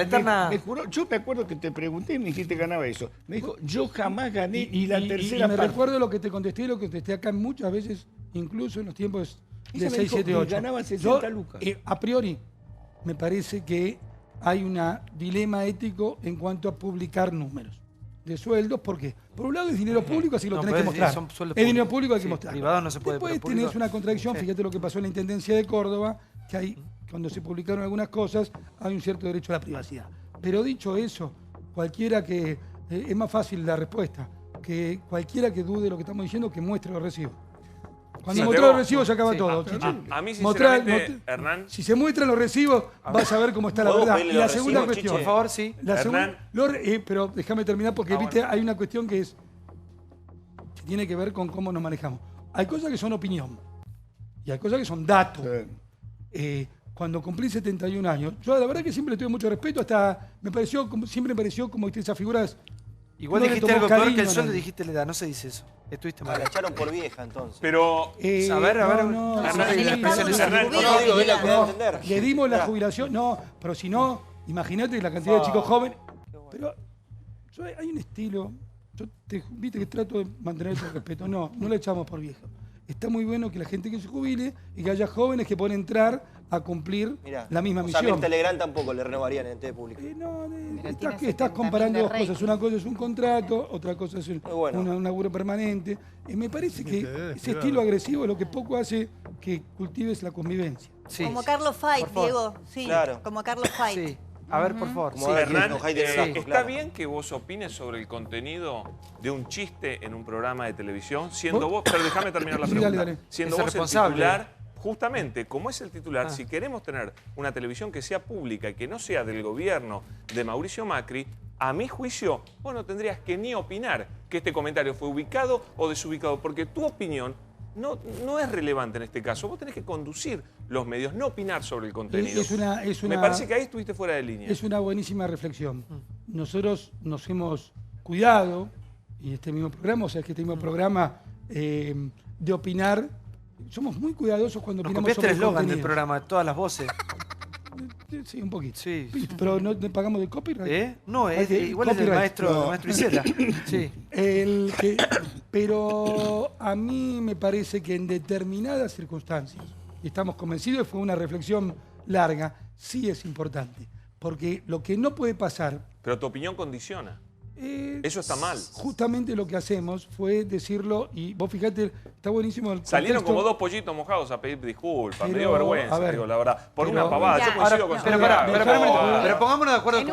eterna. Me juró, yo me acuerdo que te pregunté y me dijiste que ganaba eso. Me dijo, yo jamás gané y la tercera parte. Me recuerdo lo que te contesté, lo que contesté acá muchas veces, incluso en los tiempos de 6, 7, 8. Ganaba 60 lucas. A priori, me parece que hay un dilema ético en cuanto a publicar números de sueldos, porque por un lado es dinero público, así lo tenés que mostrar. Es dinero público, hay que mostrar. Privado no se puede. Después tenés una contradicción, fíjate lo que pasó en la Intendencia de Córdoba, que hay, cuando se publicaron algunas cosas, hay un cierto derecho a la privacidad. Pero dicho eso, cualquiera que, es más fácil la respuesta, que cualquiera que dude lo que estamos diciendo, que muestre los recibos. Cuando muestra los recibos se acaba todo. A mí, sinceramente, Hernán... Si se muestran los recibos, vas a ver cómo está la verdad. Y la segunda cuestión... Por favor, sí. Pero déjame terminar porque, viste, hay una cuestión que tiene que ver con cómo nos manejamos. Hay cosas que son opinión y hay cosas que son datos. Cuando cumplí 71 años, yo la verdad que siempre le tuve mucho respeto, hasta siempre me pareció como esa figura... Igual dijiste algo peor que el sueldo, dijiste la edad, no se dice eso. Estuviste mal. La echaron por vieja, entonces. Pero... a ver. Le dimos la jubilación, pero si no, imagínate la cantidad de chicos jóvenes. Pero hay un estilo, viste que trato de mantener ese respeto. No la echamos por vieja. Está muy bueno que la gente que se jubile y que haya jóvenes que puedan entrar a cumplir la misma misión. O sea, Telegram tampoco le renovarían en TV público. Estás comparando dos cosas. Una cosa es un contrato, otra cosa es un laburo permanente. Me parece que ese estilo agresivo es lo que poco hace que cultives la convivencia. Sí. Como Carlos Fight, Diego. Sí, claro. Como Carlos Fight. Sí. A ver, por favor. Hernán, ¿está bien que vos opines sobre el contenido de un chiste en un programa de televisión, siendo vos, pero déjame terminar la pregunta, dale. Siendo vos el titular, justamente, como es el titular, si queremos tener una televisión que sea pública y que no sea del gobierno de Mauricio Macri, a mi juicio, vos no tendrías que ni opinar que este comentario fue ubicado o desubicado, porque tu opinión no es relevante en este caso. Vos tenés que conducir los medios, no opinar sobre el contenido. Me parece que ahí estuviste fuera de línea. Es una buenísima reflexión. Nosotros nos hemos cuidado, y este mismo programa, de opinar. Somos muy cuidadosos cuando opinamos sobre el eslogan del programa, todas las voces. Sí, un poquito. Sí. Pero no pagamos de copyright. No, igual es del maestro Isela. Sí. Pero a mí me parece que en determinadas circunstancias, y estamos convencidos, fue una reflexión larga, sí es importante. Porque lo que no puede pasar... Pero tu opinión condiciona. Eso está mal. Justamente lo que hacemos fue decirlo, y vos fijate, está buenísimo el contexto. Salieron como 2 pollitos mojados a pedir disculpas, me dio vergüenza, digo, la verdad. Por una pavada, yo coincido con pero pongámonos de acuerdo. En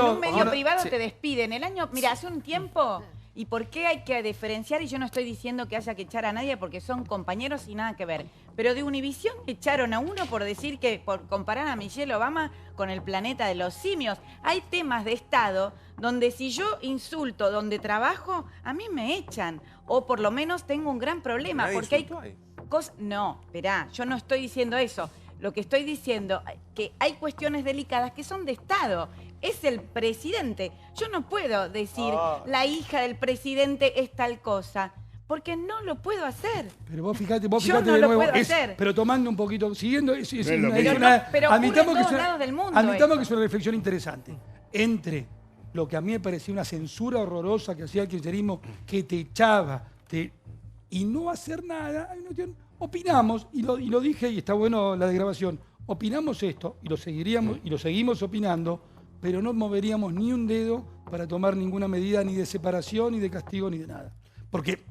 un medio privado te despiden. Mira, hace un tiempo... ¿Y por qué hay que diferenciar? Y yo no estoy diciendo que haya que echar a nadie porque son compañeros y nada que ver. Pero de Univisión echaron a uno por decir por comparar a Michelle Obama con el planeta de los simios. Hay temas de Estado donde si yo insulto donde trabajo, a mí me echan. O por lo menos tengo un gran problema. Porque hay cosas... No, esperá, yo no estoy diciendo eso. Lo que estoy diciendo es que hay cuestiones delicadas que son de Estado. Es el presidente. Yo no puedo decir la hija del presidente es tal cosa, porque no lo puedo hacer. Pero vos fijate yo no de nuevo. Lo puedo hacer. Pero tomando un poquito, siguiendo... Pero admitamos que es una reflexión interesante. Entre lo que a mí me parecía una censura horrorosa que hacía el kirchnerismo, que te echaba, y no hacer nada, hay una cuestión, opinamos, y lo dije, y está bueno la desgrabación, opinamos esto, y lo seguimos opinando, pero no moveríamos ni un dedo para tomar ninguna medida ni de separación, ni de castigo, ni de nada. Porque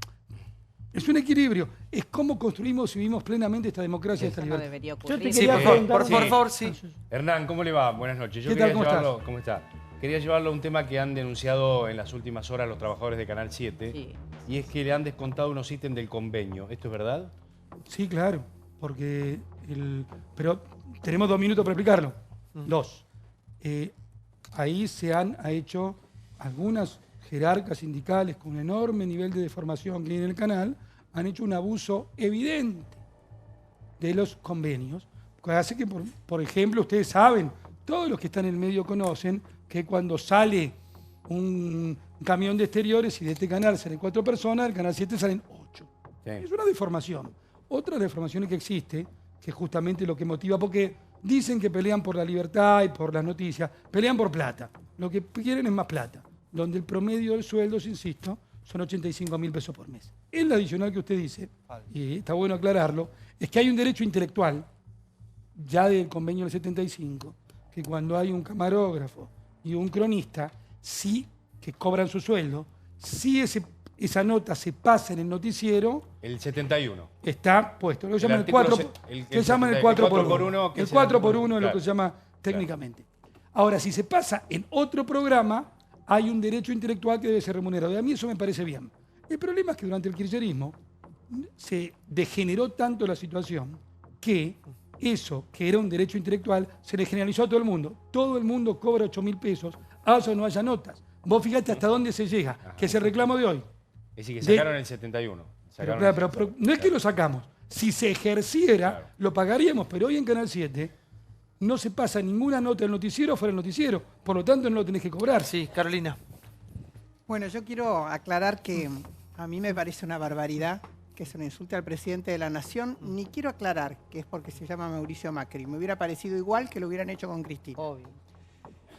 es un equilibrio, es cómo construimos y vivimos plenamente esta democracia, esta libertad. No debería ocurrir. Por favor, sí. Hernán, ¿cómo le va? Buenas noches. ¿Qué tal? ¿Cómo está? Quería llevarlo a un tema que han denunciado en las últimas horas los trabajadores de Canal 7, y es que le han descontado unos ítems del convenio. ¿Esto es verdad? Sí, claro, porque pero tenemos 2 minutos para explicarlo. 2. Ahí se han hecho algunas jerarcas sindicales con un enorme nivel de deformación que hay en el canal, han hecho un abuso evidente de los convenios, que hace que, por ejemplo, ustedes saben, todos los que están en el medio conocen que cuando sale un camión de exteriores y de este canal salen 4 personas, del canal 7 salen 8. Sí. Es una deformación. Otra deformación que existe, que es justamente lo que motiva, porque dicen que pelean por la libertad y por las noticias, pelean por plata. Lo que quieren es más plata, donde el promedio del sueldo, insisto, son 85.000 pesos por mes. El adicional que usted dice, y está bueno aclararlo, es que hay un derecho intelectual, ya del convenio del 75, que cuando hay un camarógrafo y un cronista, sí que cobran su sueldo, si esa nota se pasa en el noticiero... El 71. Está puesto. Lo llaman el 4 por 1. El 4 por 1 es lo que se llama técnicamente. Ahora, si se pasa en otro programa, hay un derecho intelectual que debe ser remunerado. Y a mí eso me parece bien. El problema es que durante el kirchnerismo se degeneró tanto la situación que eso, que era un derecho intelectual, se le generalizó a todo el mundo. Todo el mundo cobra 8.000 pesos, haya o no haya notas. Vos fíjate hasta dónde se llega, que es el reclamo de hoy. Es decir, que sacaron el 71. Pero no es que lo sacamos. Si se ejerciera, lo pagaríamos, pero hoy en Canal 7 no se pasa ninguna nota del noticiero fuera del noticiero. Por lo tanto, no lo tenés que cobrar. Sí, Carolina. Bueno, yo quiero aclarar que a mí me parece una barbaridad que se le insulte al presidente de la Nación, ni quiero aclarar que es porque se llama Mauricio Macri. Me hubiera parecido igual que lo hubieran hecho con Cristina. Obvio.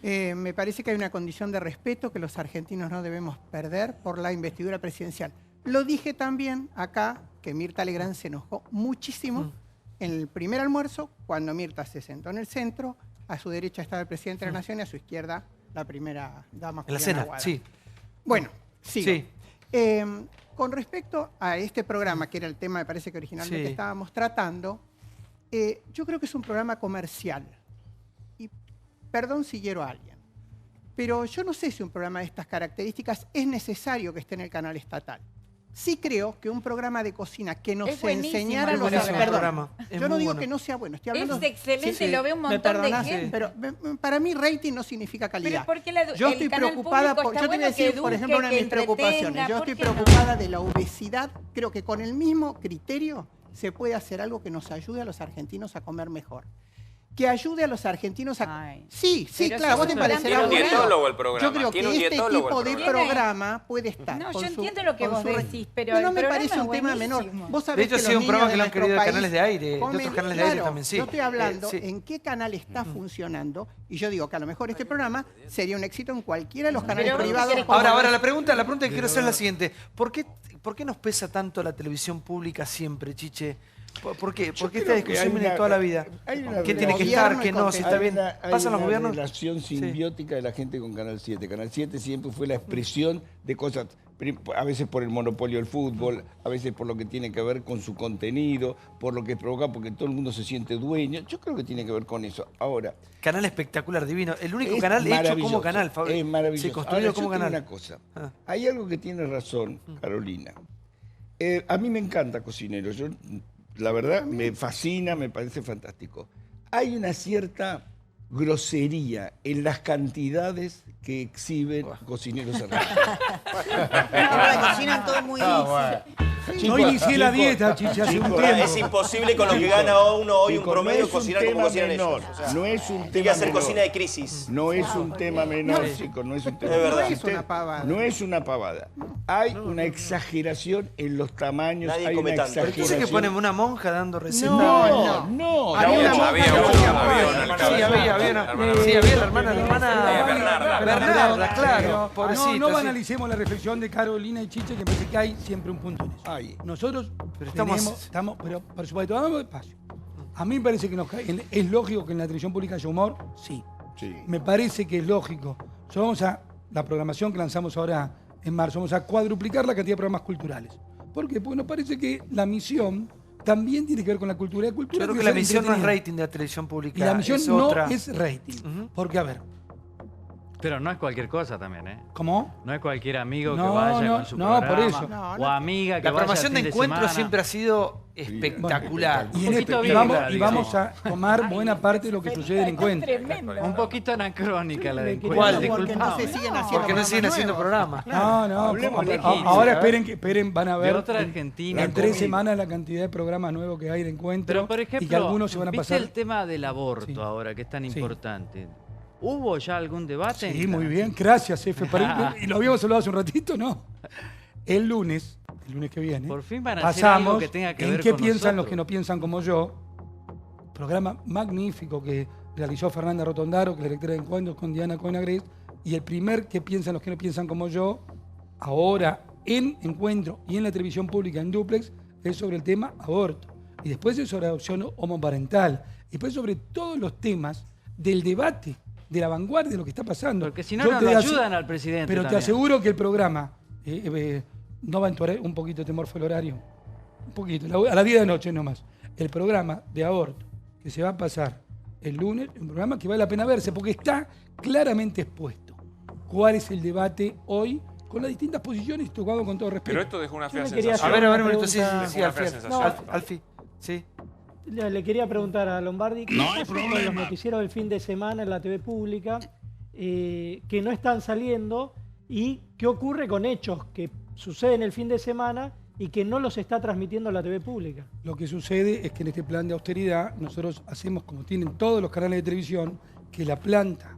Me parece que hay una condición de respeto que los argentinos no debemos perder por la investidura presidencial. Lo dije también acá, que Mirta Legrand se enojó muchísimo en el primer almuerzo, cuando Mirta se sentó en el centro, a su derecha estaba el presidente de la Nación y a su izquierda la primera dama. En la cena, sí. Bueno, sigo. Sí. Con respecto a este programa, que era el tema, me parece que originalmente estábamos tratando, yo creo que es un programa comercial. Y perdón si hiero a alguien, pero yo no sé si un programa de estas características es necesario que esté en el canal estatal. Sí creo que un programa de cocina que nos enseñara... Yo no digo que no sea bueno, estoy hablando... Es excelente, lo ve un montón de gente. Pero para mí rating no significa calidad. Pero porque yo estoy preocupada, yo te voy a decir, por ejemplo, una de mis preocupaciones. Yo estoy preocupada de la obesidad. Creo que con el mismo criterio se puede hacer algo que nos ayude a los argentinos a comer mejor. Que ayude a los argentinos a... Sí, claro, vos te parecerá bueno. Tiene un dietólogo el programa. Yo creo que este tipo de programa puede estar. No, yo entiendo lo que vos decís, pero no me parece un tema menor. Vos sabés de hecho, que un programa que lo han querido de canales de aire, de otros canales de aire también, sí. Yo estoy hablando en qué canal está funcionando, y yo digo que a lo mejor este programa sería un éxito en cualquiera de los canales privados. Ahora, la pregunta que quiero hacer es la siguiente. ¿Por qué nos pesa tanto la televisión pública siempre, Chiche? ¿Por qué? ¿Por qué esta discusión viene toda la vida? ¿Qué tiene que estar? ¿Qué no? Si está bien. ¿Pasan los gobiernos? Hay una relación simbiótica de la gente con Canal 7. Canal 7 siempre fue la expresión de cosas, a veces por el monopolio del fútbol, a veces por lo que tiene que ver con su contenido, por lo que provoca, porque todo el mundo se siente dueño. Yo creo que tiene que ver con eso. Ahora, canal espectacular, divino. El único canal hecho como canal. Es maravilloso. Se construyó como canal. Una cosa. Hay algo que tiene razón, Carolina. A mí me encanta Cocinero. La verdad, me fascina, me parece fantástico. Hay una cierta grosería en las cantidades que exhiben Cocineros Argentinos. Ahora cocinan todo muy easy. No inicié la dieta, Chicha, hace un tiempo. Es imposible con lo que gana uno hoy un promedio cocinar como cocinan ellos. No es un tema Hay que hacer menor. cocina de crisis. No es un tema menor, chicos, no es un tema Es verdad. menor. No es una pavada. No es una pavada. Hay una exageración en los tamaños, Nadie hay come una tanto. exageración. que ponen una monja dando recetas. No. Había una la hermana Bernarda, claro. Pobrecita, No sí. banalicemos la reflexión de Carolina y Chiche, que me parece que hay siempre un punto en eso. Nosotros estamos, pero por supuesto, vamos despacio. A mí me parece que es lógico que en la televisión pública haya humor, sí. Me parece que es lógico. La programación que lanzamos ahora en marzo, vamos a cuadruplicar la cantidad de programas culturales. ¿Por qué? Porque nos parece que la misión también tiene que ver con la cultura. Yo creo que la misión no es rating de la televisión pública. Y la misión es no otra. es rating. Porque, a ver. Pero no es cualquier cosa también, ¿eh? ¿Cómo? No es cualquier amigo que No, vaya no, con su no, programa. por eso. O amiga que La vaya programación el de fin encuentro semana. siempre ha sido espectacular. Y vamos a tomar buena parte de lo que sucede en encuentro. Un poquito anacrónica la de ¿Cuál? encuentro. Porque no se siguen haciendo programas. No. Ahora esperen, van a ver de otra Argentina. en 3 semanas la cantidad de programas nuevos que hay de encuentro. Pero, por ejemplo, y que algunos se van a pasar. ¿viste el tema del aborto ahora, que es tan importante? ¿Hubo ya algún debate? Sí, muy bien. Gracias, Efe. Y lo habíamos hablado hace un ratito, ¿no? El lunes que viene, por fin van a hacer algo que tenga que ver en qué con piensan nosotros. los que no piensan como yo. Programa magnífico que realizó Fernanda Rotondaro, que es la directora de encuentros, con Diana Coenagres. Y el primer que piensan los que no piensan como yo, ahora en encuentro y en la televisión pública, en Duplex, es sobre el tema aborto. Y después es sobre adopción homoparental. Y después sobre todos los temas del debate, de la vanguardia de lo que está pasando. Porque si no, no lo ayudan al presidente. Pero también. te aseguro que el programa no va a entorar un poquito de temor fue el horario. Un poquito, a las 10 de la noche nomás. El programa de aborto que se va a pasar el lunes, un programa que vale la pena verse, porque está claramente expuesto. ¿Cuál es el debate hoy? Con las distintas posiciones, tocado con todo respeto. Pero esto dejó una fea quería sensación. hacer A ver, una un minuto, sí, pregunta. Alfi. Sí. Le quería preguntar a Lombardi, ¿qué pasa con los noticieros del fin de semana en la TV pública que no están saliendo y qué ocurre con hechos que suceden el fin de semana y que no los está transmitiendo la TV pública? Lo que sucede es que en este plan de austeridad nosotros hacemos, como tienen todos los canales de televisión, que la planta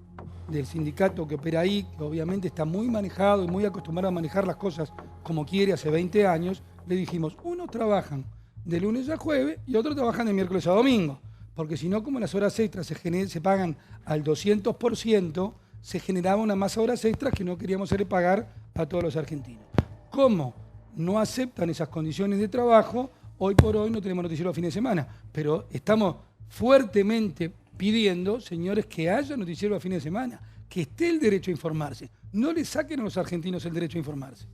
del sindicato que opera ahí, que obviamente está muy manejado y muy acostumbrado a manejar las cosas como quiere hace 20 años, le dijimos, unos trabajan de lunes a jueves y otros trabajan de miércoles a domingo, porque si no, como las horas extras se pagan al 200%, se generaba una masa de horas extras que no queríamos hacerle pagar a todos los argentinos. ¿Cómo no aceptan esas condiciones de trabajo? Hoy por hoy no tenemos noticiero a fin de semana, pero estamos fuertemente pidiendo, señores, que haya noticiero a fin de semana, que esté el derecho a informarse. No le saquen a los argentinos el derecho a informarse.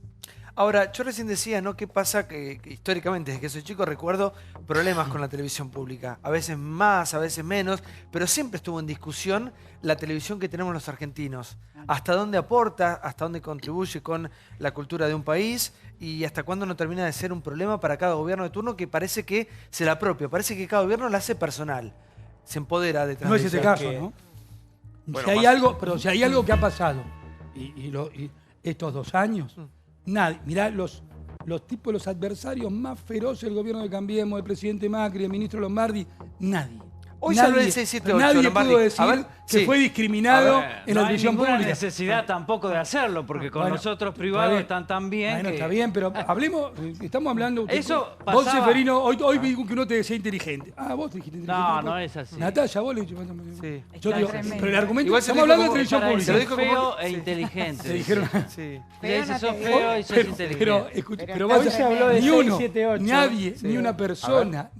Ahora, yo recién decía, ¿no? ¿Qué pasa? Que históricamente, desde que soy chico, recuerdo problemas con la televisión pública. A veces más, a veces menos, pero siempre estuvo en discusión la televisión que tenemos los argentinos. Hasta dónde aporta, hasta dónde contribuye con la cultura de un país y hasta cuándo no termina de ser un problema para cada gobierno de turno que parece que se la apropia. Parece que cada gobierno la hace personal. Se empodera detrás No de es ese eso. caso, ¿no? Bueno, si hay algo que ha pasado y estos 2 años, nadie, mirá los adversarios más feroces del gobierno de Cambiemos, del presidente Macri, del ministro Lombardi, nadie. Hoy se habló del 678, nadie Lombardi. pudo decir que fue discriminado en la no hay televisión ninguna pública. necesidad tampoco de hacerlo, porque con Bueno, nosotros privados están tan bien. Bueno, que... está bien, pero hablemos, estamos hablando... Eso vos, pasaba... Seferino, hoy vi que uno te decía inteligente. Ah, vos te dijiste inteligente. No es así. Natalia, vos le dijiste... Sí. Yo digo, pero el argumento... Igual estamos hablando de televisión para pública. decir feo e inteligente. Se dijeron... Sí. Le dice, sos feo y sos inteligente. Pero vos se habló de ni uno, 6, 7, 8. nadie, ni una persona,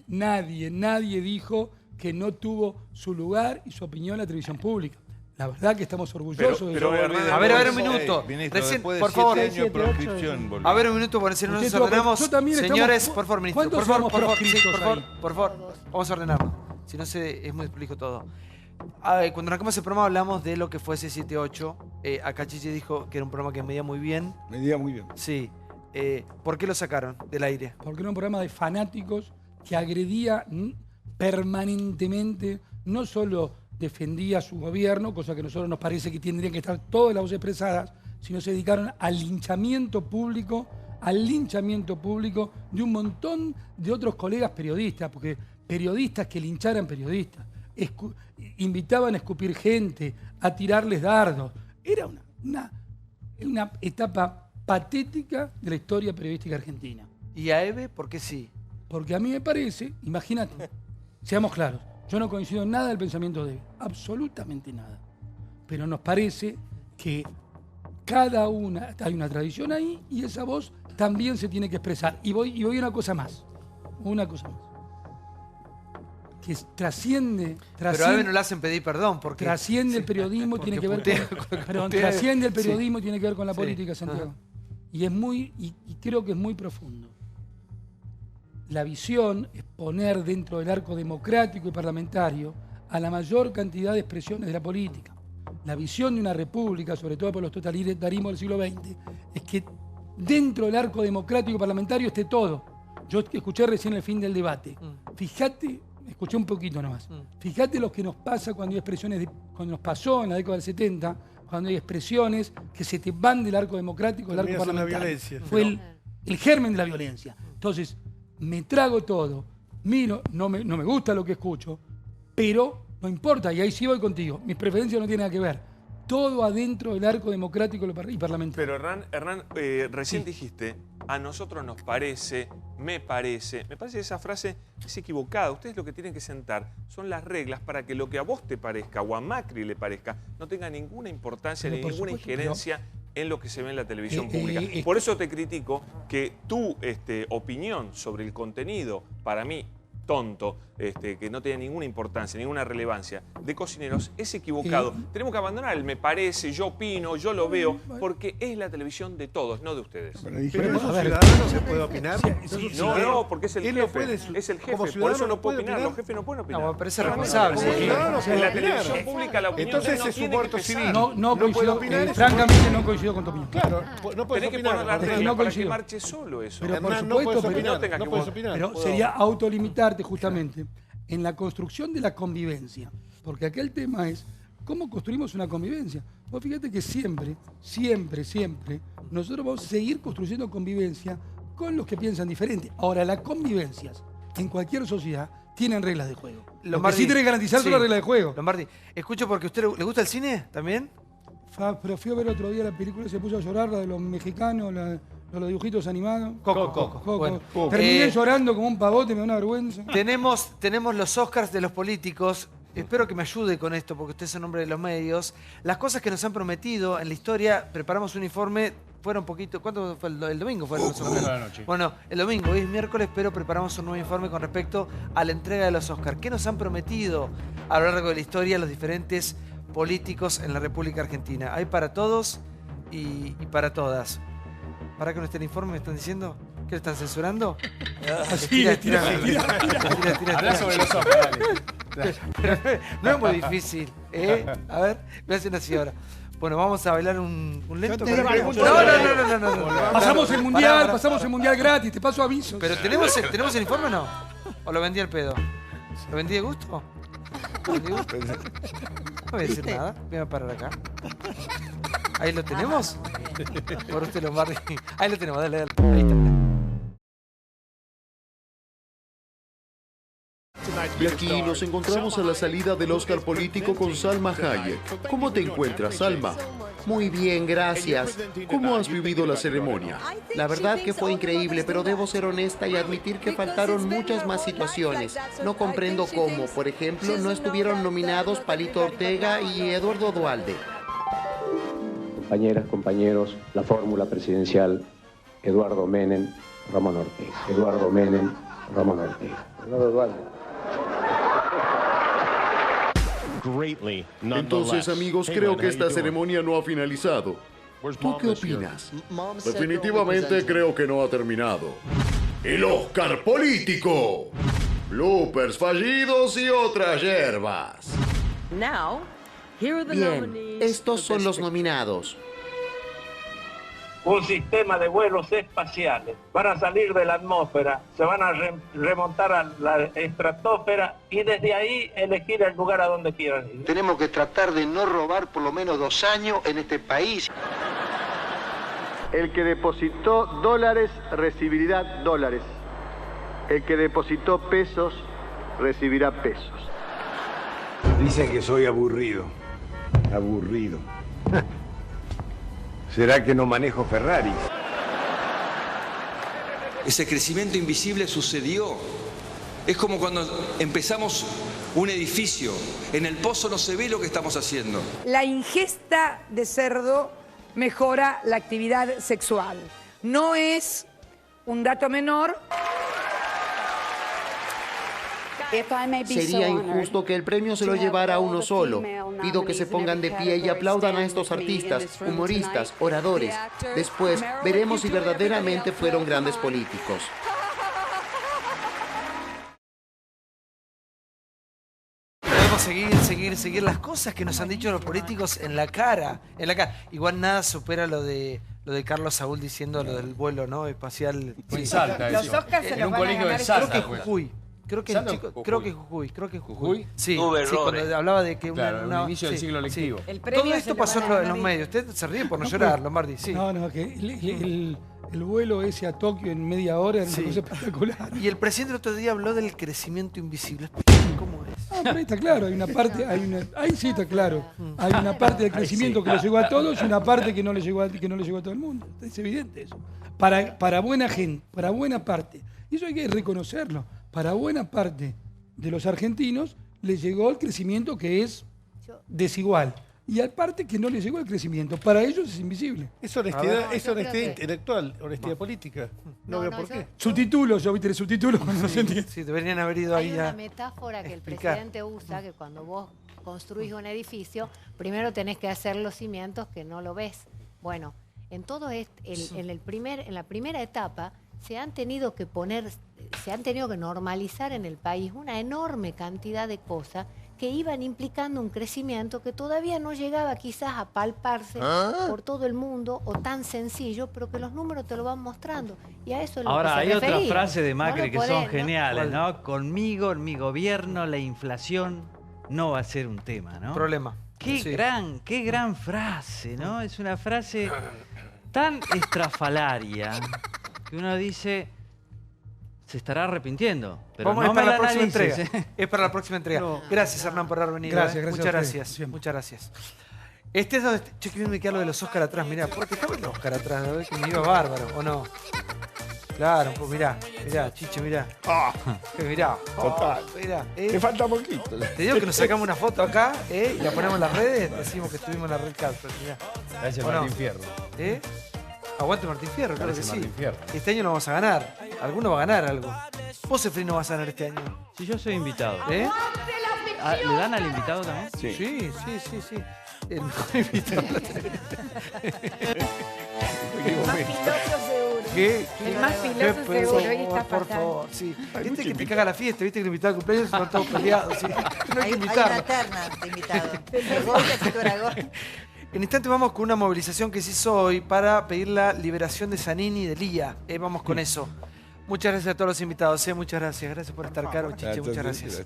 nadie dijo que no tuvo su lugar y su opinión en la televisión pública. La verdad que estamos orgullosos de eso. A ver, un minuto. Recién, por favor. A ver, un minuto, porque si no nos ordenamos. Señores, por favor, ministro. Por favor, vamos a ordenarnos. Si no, es muy explico todo. Cuando arrancamos el programa hablamos de lo que fue 678. Acá Chiche dijo que era un programa que medía muy bien. Medía muy bien. Sí. ¿Por qué lo sacaron del aire? Porque era un programa de fanáticos que agredía permanentemente, no solo defendía a su gobierno, cosa que a nosotros nos parece que tendrían que estar todas las voces expresadas, sino se dedicaron al linchamiento público al linchamiento público de un montón de otros colegas periodistas, porque periodistas que lincharan periodistas, invitaban a escupir gente, a tirarles dardos. Era una etapa patética de la historia periodística argentina. ¿Y a Eve por qué sí? Porque a mí me parece, imagínate, seamos claros, yo no coincido en nada del pensamiento de Eve, absolutamente nada. Pero nos parece que cada una, hay una tradición ahí y esa voz también se tiene que expresar. Y voy a una cosa más, que trasciende. Pero a Eve no le hacen pedir perdón porque trasciende el periodismo, tiene que ver trasciende el periodismo, tiene que ver con la política, Santiago. Y creo que es muy profundo. La visión es poner dentro del arco democrático y parlamentario a la mayor cantidad de expresiones de la política. La visión de una república, sobre todo por los totalitarismos del siglo XX, es que dentro del arco democrático y parlamentario esté todo. Yo escuché recién el fin del debate. Fíjate, escuché un poquito nomás. Fíjate lo que nos pasa cuando hay expresiones, cuando nos pasó en la década del 70, cuando hay expresiones que se te van del arco democrático al arco parlamentario. Fue el germen de la violencia. Entonces, me trago todo, miro, no me gusta lo que escucho, pero no importa, y ahí sí voy contigo. Mis preferencias no tienen nada que ver. Todo adentro del arco democrático y parlamentario. Pero Hernán, recién dijiste, a nosotros nos parece, me parece que esa frase es equivocada. Ustedes lo que tienen que sentar son las reglas para que lo que a vos te parezca o a Macri le parezca no tenga ninguna importancia ni ninguna injerencia en lo que se ve en la televisión pública. Por eso te critico que tu opinión sobre el contenido, para mí, tonto, que no tiene ninguna importancia, ninguna relevancia, de Cocineros, es equivocado. Tenemos que abandonar el me parece, yo opino, yo lo veo, porque es la televisión de todos, no de ustedes. Pero como ciudadano se puede opinar. No, porque es el jefe. Es el jefe, por eso no puede opinar. Los jefes no pueden opinar. No, me parece responsable. En la televisión pública la opinión entonces es su muerto civil. No coincido, francamente no coincido con tu opinión. Claro, no puedes opinar. Tenés que poner las reglas para que marche solo eso. Pero por supuesto, pero sería autolimitarte justamente en la construcción de la convivencia. Porque aquel tema es cómo construimos una convivencia. Vos fíjate que siempre, nosotros vamos a seguir construyendo convivencia con los que piensan diferente. Ahora, las convivencias en cualquier sociedad tienen reglas de juego. Lo que sí tiene que garantizar son las reglas de juego. Lombardi, escucho porque a usted le gusta el cine también. Pero fui a ver otro día la película y se puso a llorar, la de los mexicanos, los dibujitos animados. Coco. Bueno, terminé llorando como un pavote, me da una vergüenza. Tenemos los Oscars de los políticos. Espero que me ayude con esto, porque usted es un hombre de los medios. Las cosas que nos han prometido en la historia, preparamos un informe, fueron poquito. ¿Cuándo fue el domingo? Fue los Oscars. La noche. Bueno, el domingo, hoy es miércoles, pero preparamos un nuevo informe con respecto a la entrega de los Oscars. ¿Qué nos han prometido a lo largo de la historia los diferentes políticos en la República Argentina? Hay para todos y para todas. ¿Para que no esté el informe? ¿Me están diciendo? ¿Qué le están censurando? Tira. Habla sobre los Oscars, dale. No es muy difícil, ¿eh? A ver, me hacen así ahora. Bueno, vamos a bailar un lento. No. Pasamos el mundial gratis, te paso avisos. ¿Pero tenemos el informe o no? ¿O lo vendí al pedo? ¿Lo vendí de gusto? No voy a decir nada, voy a parar acá. ¿Ahí lo tenemos? Por usted, Lombardi. Ahí lo tenemos, dale. Ahí está. Y aquí nos encontramos a la salida del Oscar político con Salma Hayek. ¿Cómo te encuentras, Salma? Muy bien, gracias. ¿Cómo has vivido la ceremonia? La verdad que fue increíble, pero debo ser honesta y admitir que faltaron muchas más situaciones. No comprendo cómo, por ejemplo, no estuvieron nominados Palito Ortega y Eduardo Duhalde. Compañeras, compañeros, la fórmula presidencial: Eduardo Menem, Ramón Ortega. Eduardo Menem, Ramón Ortega. Eduardo Duhalde. Entonces, amigos, creo que esta ceremonia no ha finalizado. ¿Tú qué opinas? Definitivamente creo que no ha terminado. ¡El Oscar político! Bloopers fallidos y otras hierbas. Bien, estos son los nominados. Un sistema de vuelos espaciales. Van a salir de la atmósfera, se van a remontar a la estratosfera y desde ahí elegir el lugar a donde quieran ir. Tenemos que tratar de no robar por lo menos 2 años en este país. El que depositó dólares recibirá dólares. El que depositó pesos recibirá pesos. Dicen que soy aburrido. Aburrido. ¿Será que no manejo Ferraris? Ese crecimiento invisible sucedió. Es como cuando empezamos un edificio. En el pozo no se ve lo que estamos haciendo. La ingesta de cerdo mejora la actividad sexual. No es un dato menor. Sería injusto que el premio se lo llevara a uno solo. Pido que se pongan de pie y aplaudan a estos artistas, humoristas, oradores. Después veremos si verdaderamente fueron grandes políticos. Podemos seguir las cosas que nos han dicho los políticos en la cara. Igual nada supera lo de Carlos Saúl diciendo lo del vuelo, ¿no? Espacial. En Salta, los Oscars se en los un van a colegio de ganar. Salta. Creo que Jujuy. Creo que Jujuy. Sí, cuando hablaba de que claro, un inicio del ciclo lectivo. Sí. Todo esto pasó en los medios. Usted se ríe por no llorar, Lombardi. Sí. No, que el vuelo ese a Tokio en media hora era una cosa espectacular. Y el presidente el otro día habló del crecimiento invisible. ¿Cómo es? Pero ahí está claro, hay una parte, ahí sí está claro. Hay una parte del crecimiento que le llegó a todos y una parte que no le llegó a todo el mundo. Es evidente eso. Para buena gente, para buena parte. Y eso hay que reconocerlo. Para buena parte de los argentinos les llegó el crecimiento que es desigual. Y al parte que no les llegó el crecimiento. Para ellos es invisible. Es honestidad, intelectual, honestidad política. No veo por qué. Subtítulos, yo viste el subtítulo cuando no se entiende. Sí, deberían haber ido ahí a... Hay una metáfora que el presidente usa, que cuando vos construís un edificio, primero tenés que hacer los cimientos que no lo ves. Bueno, en todo en la primera etapa se han tenido que normalizar en el país una enorme cantidad de cosas que iban implicando un crecimiento que todavía no llegaba quizás a palparse por todo el mundo o tan sencillo, pero que los números te lo van mostrando. Y a eso es lo Ahora, que se hay refería. otras frases de Macri que son geniales, ¿no? ¿no? Conmigo, en mi gobierno, la inflación no va a ser un tema, ¿no? Problema. Qué gran frase, ¿no? Es una frase tan estrafalaria que uno dice... Se estará arrepintiendo. Pero Vamos, no es para la próxima analices, entrega. Es para la próxima entrega. No. Gracias, Hernán, por haber venido. Gracias. Muchas gracias. Muchas gracias. Este es donde... Che, que bien me queda lo de los Oscar atrás. Mirá, porque estaba el Oscar atrás. ¿No? Que me iba bárbaro, ¿o no? Claro, pues mirá, Chicho, mirá. Mirá. Total. Mirá. Te falta poquito. Te digo que nos sacamos una foto acá y la ponemos en las redes. Decimos que estuvimos en la red carpet. Mirá. Gracias, Martín Fierro. Aguante Martín Fierro, claro que sí. Martín Fierro. Este año lo vamos a ganar. Alguno va a ganar algo. Vos, Efraín, no vas a ganar este año. Si yo soy invitado. ¿Le dan al invitado también? Sí. El mejor invitado. El más filoso seguro. Hoy está por favor, sí. Viste que te caga la fiesta, viste que el invitado al cumpleaños están todos peleados. Sí. No hay que invitarlo. Hay una terna de invitados. En instante vamos con una movilización que se hizo hoy para pedir la liberación de Zanini y de Lía. Vamos con eso. Muchas gracias a todos los invitados. Muchas gracias. Gracias por estar, Caro, Chiche. Muchas gracias.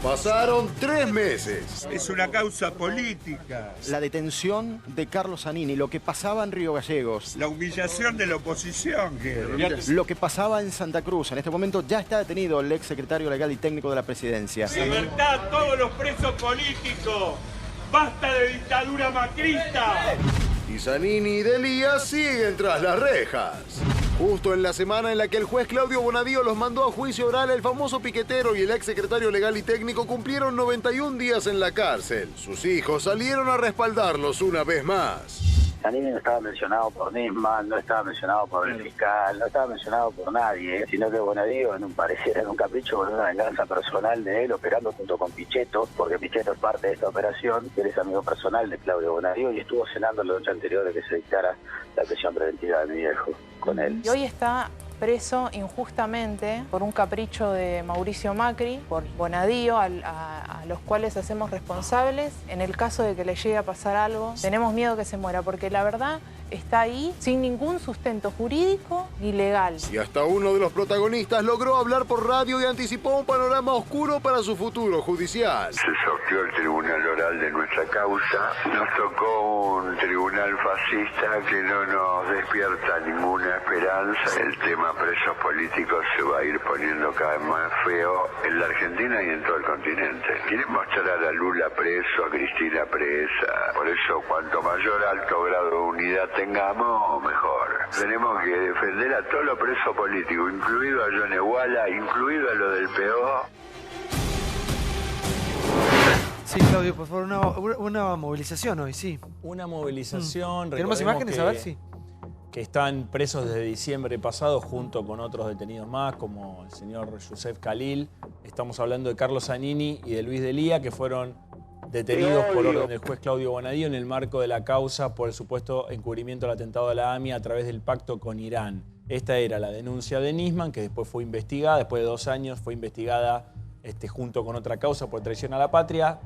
Pasaron 3 meses. Es una causa política. La detención de Carlos Zanini, lo que pasaba en Río Gallegos. La humillación de la oposición. Lo que pasaba en Santa Cruz. En este momento ya está detenido el ex secretario legal y técnico de la presidencia. Libertad a todos los presos políticos. ¡Basta de dictadura macrista! Y Zanini y de Lía siguen tras las rejas. Justo en la semana en la que el juez Claudio Bonadío los mandó a juicio oral, el famoso piquetero y el ex secretario legal y técnico cumplieron 91 días en la cárcel. Sus hijos salieron a respaldarlos una vez más. Zanini no estaba mencionado por Nisman, no estaba mencionado por el fiscal, no estaba mencionado por nadie, sino que Bonadío en un capricho, con una venganza personal de él, operando junto con Pichetto, porque Pichetto es parte de esta operación, él es amigo personal de Claudio Bonadío y estuvo cenando la noche anterior de que se dictara la prisión preventiva de mi viejo con él. Y hoy está preso injustamente por un capricho de Mauricio Macri, por Bonadío, a los cuales hacemos responsables. En el caso de que le llegue a pasar algo, tenemos miedo que se muera, porque la verdad está ahí sin ningún sustento jurídico ni legal. Y hasta uno de los protagonistas logró hablar por radio y anticipó un panorama oscuro para su futuro judicial. Se sorteó el tribunal oral de nuestra causa. Nos tocó un tribunal fascista que no nos despierta ninguna esperanza. El tema presos políticos se va a ir poniendo cada vez más feo en la Argentina y en todo el continente. Quieren mostrar a Lula preso, a Cristina presa. Por eso, cuanto mayor alto grado de unidad tengamos, mejor. Tenemos que defender a todos los presos políticos, incluido a John Iguala, incluido a lo del PO. Sí, Claudio, por favor, una movilización hoy, sí. Una movilización. ¿Tenemos imágenes? A ver, sí. Que están presos desde diciembre pasado junto con otros detenidos más, como el señor Youssef Khalil. Estamos hablando de Carlos Zanini y de Luis Delía, que fueron detenidos por orden del juez Claudio Bonadío en el marco de la causa por el supuesto encubrimiento del atentado a la AMIA a través del pacto con Irán. Esta era la denuncia de Nisman, que después fue investigada, después de 2 años fue investigada junto con otra causa por traición a la patria.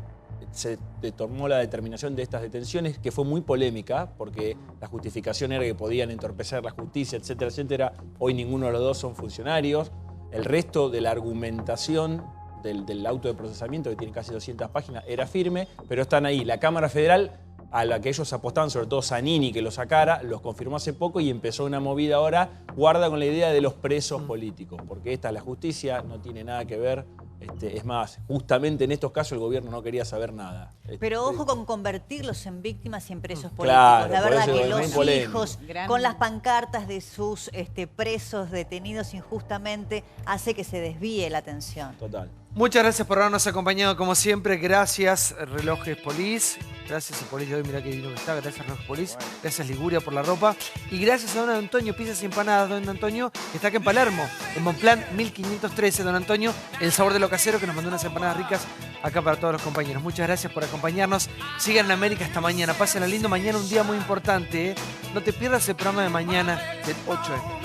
Se tomó la determinación de estas detenciones, que fue muy polémica, porque la justificación era que podían entorpecer la justicia, etcétera, etcétera. Hoy ninguno de los dos son funcionarios. El resto de la argumentación del auto de procesamiento, que tiene casi 200 páginas, era firme, pero están ahí. La Cámara Federal, a la que ellos apostaban, sobre todo Zanini, que lo sacara, los confirmó hace poco y empezó una movida ahora, guarda con la idea de los presos políticos, porque esta es la justicia, no tiene nada que ver. Es más, justamente en estos casos el gobierno no quería saber nada. Pero ojo con convertirlos en víctimas y en presos políticos. Claro, la verdad que los polémico. hijos, con las pancartas de sus presos detenidos injustamente, hace que se desvíe la atención. Total. Muchas gracias por habernos acompañado como siempre. Gracias, Relojes Polis. Gracias a Polis de hoy, mirá qué divino que está. Gracias, Relojes Polis. Gracias, Liguria, por la ropa. Y gracias a don Antonio Pizzas y Empanadas, don Antonio, que está acá en Palermo, en Bonplan 1513. Don Antonio, el sabor de lo casero, que nos mandó unas empanadas ricas acá para todos los compañeros. Muchas gracias por acompañarnos. Sigan en América hasta mañana. Pásenla lindo. Mañana un día muy importante, ¿eh? No te pierdas el programa de mañana del 8 de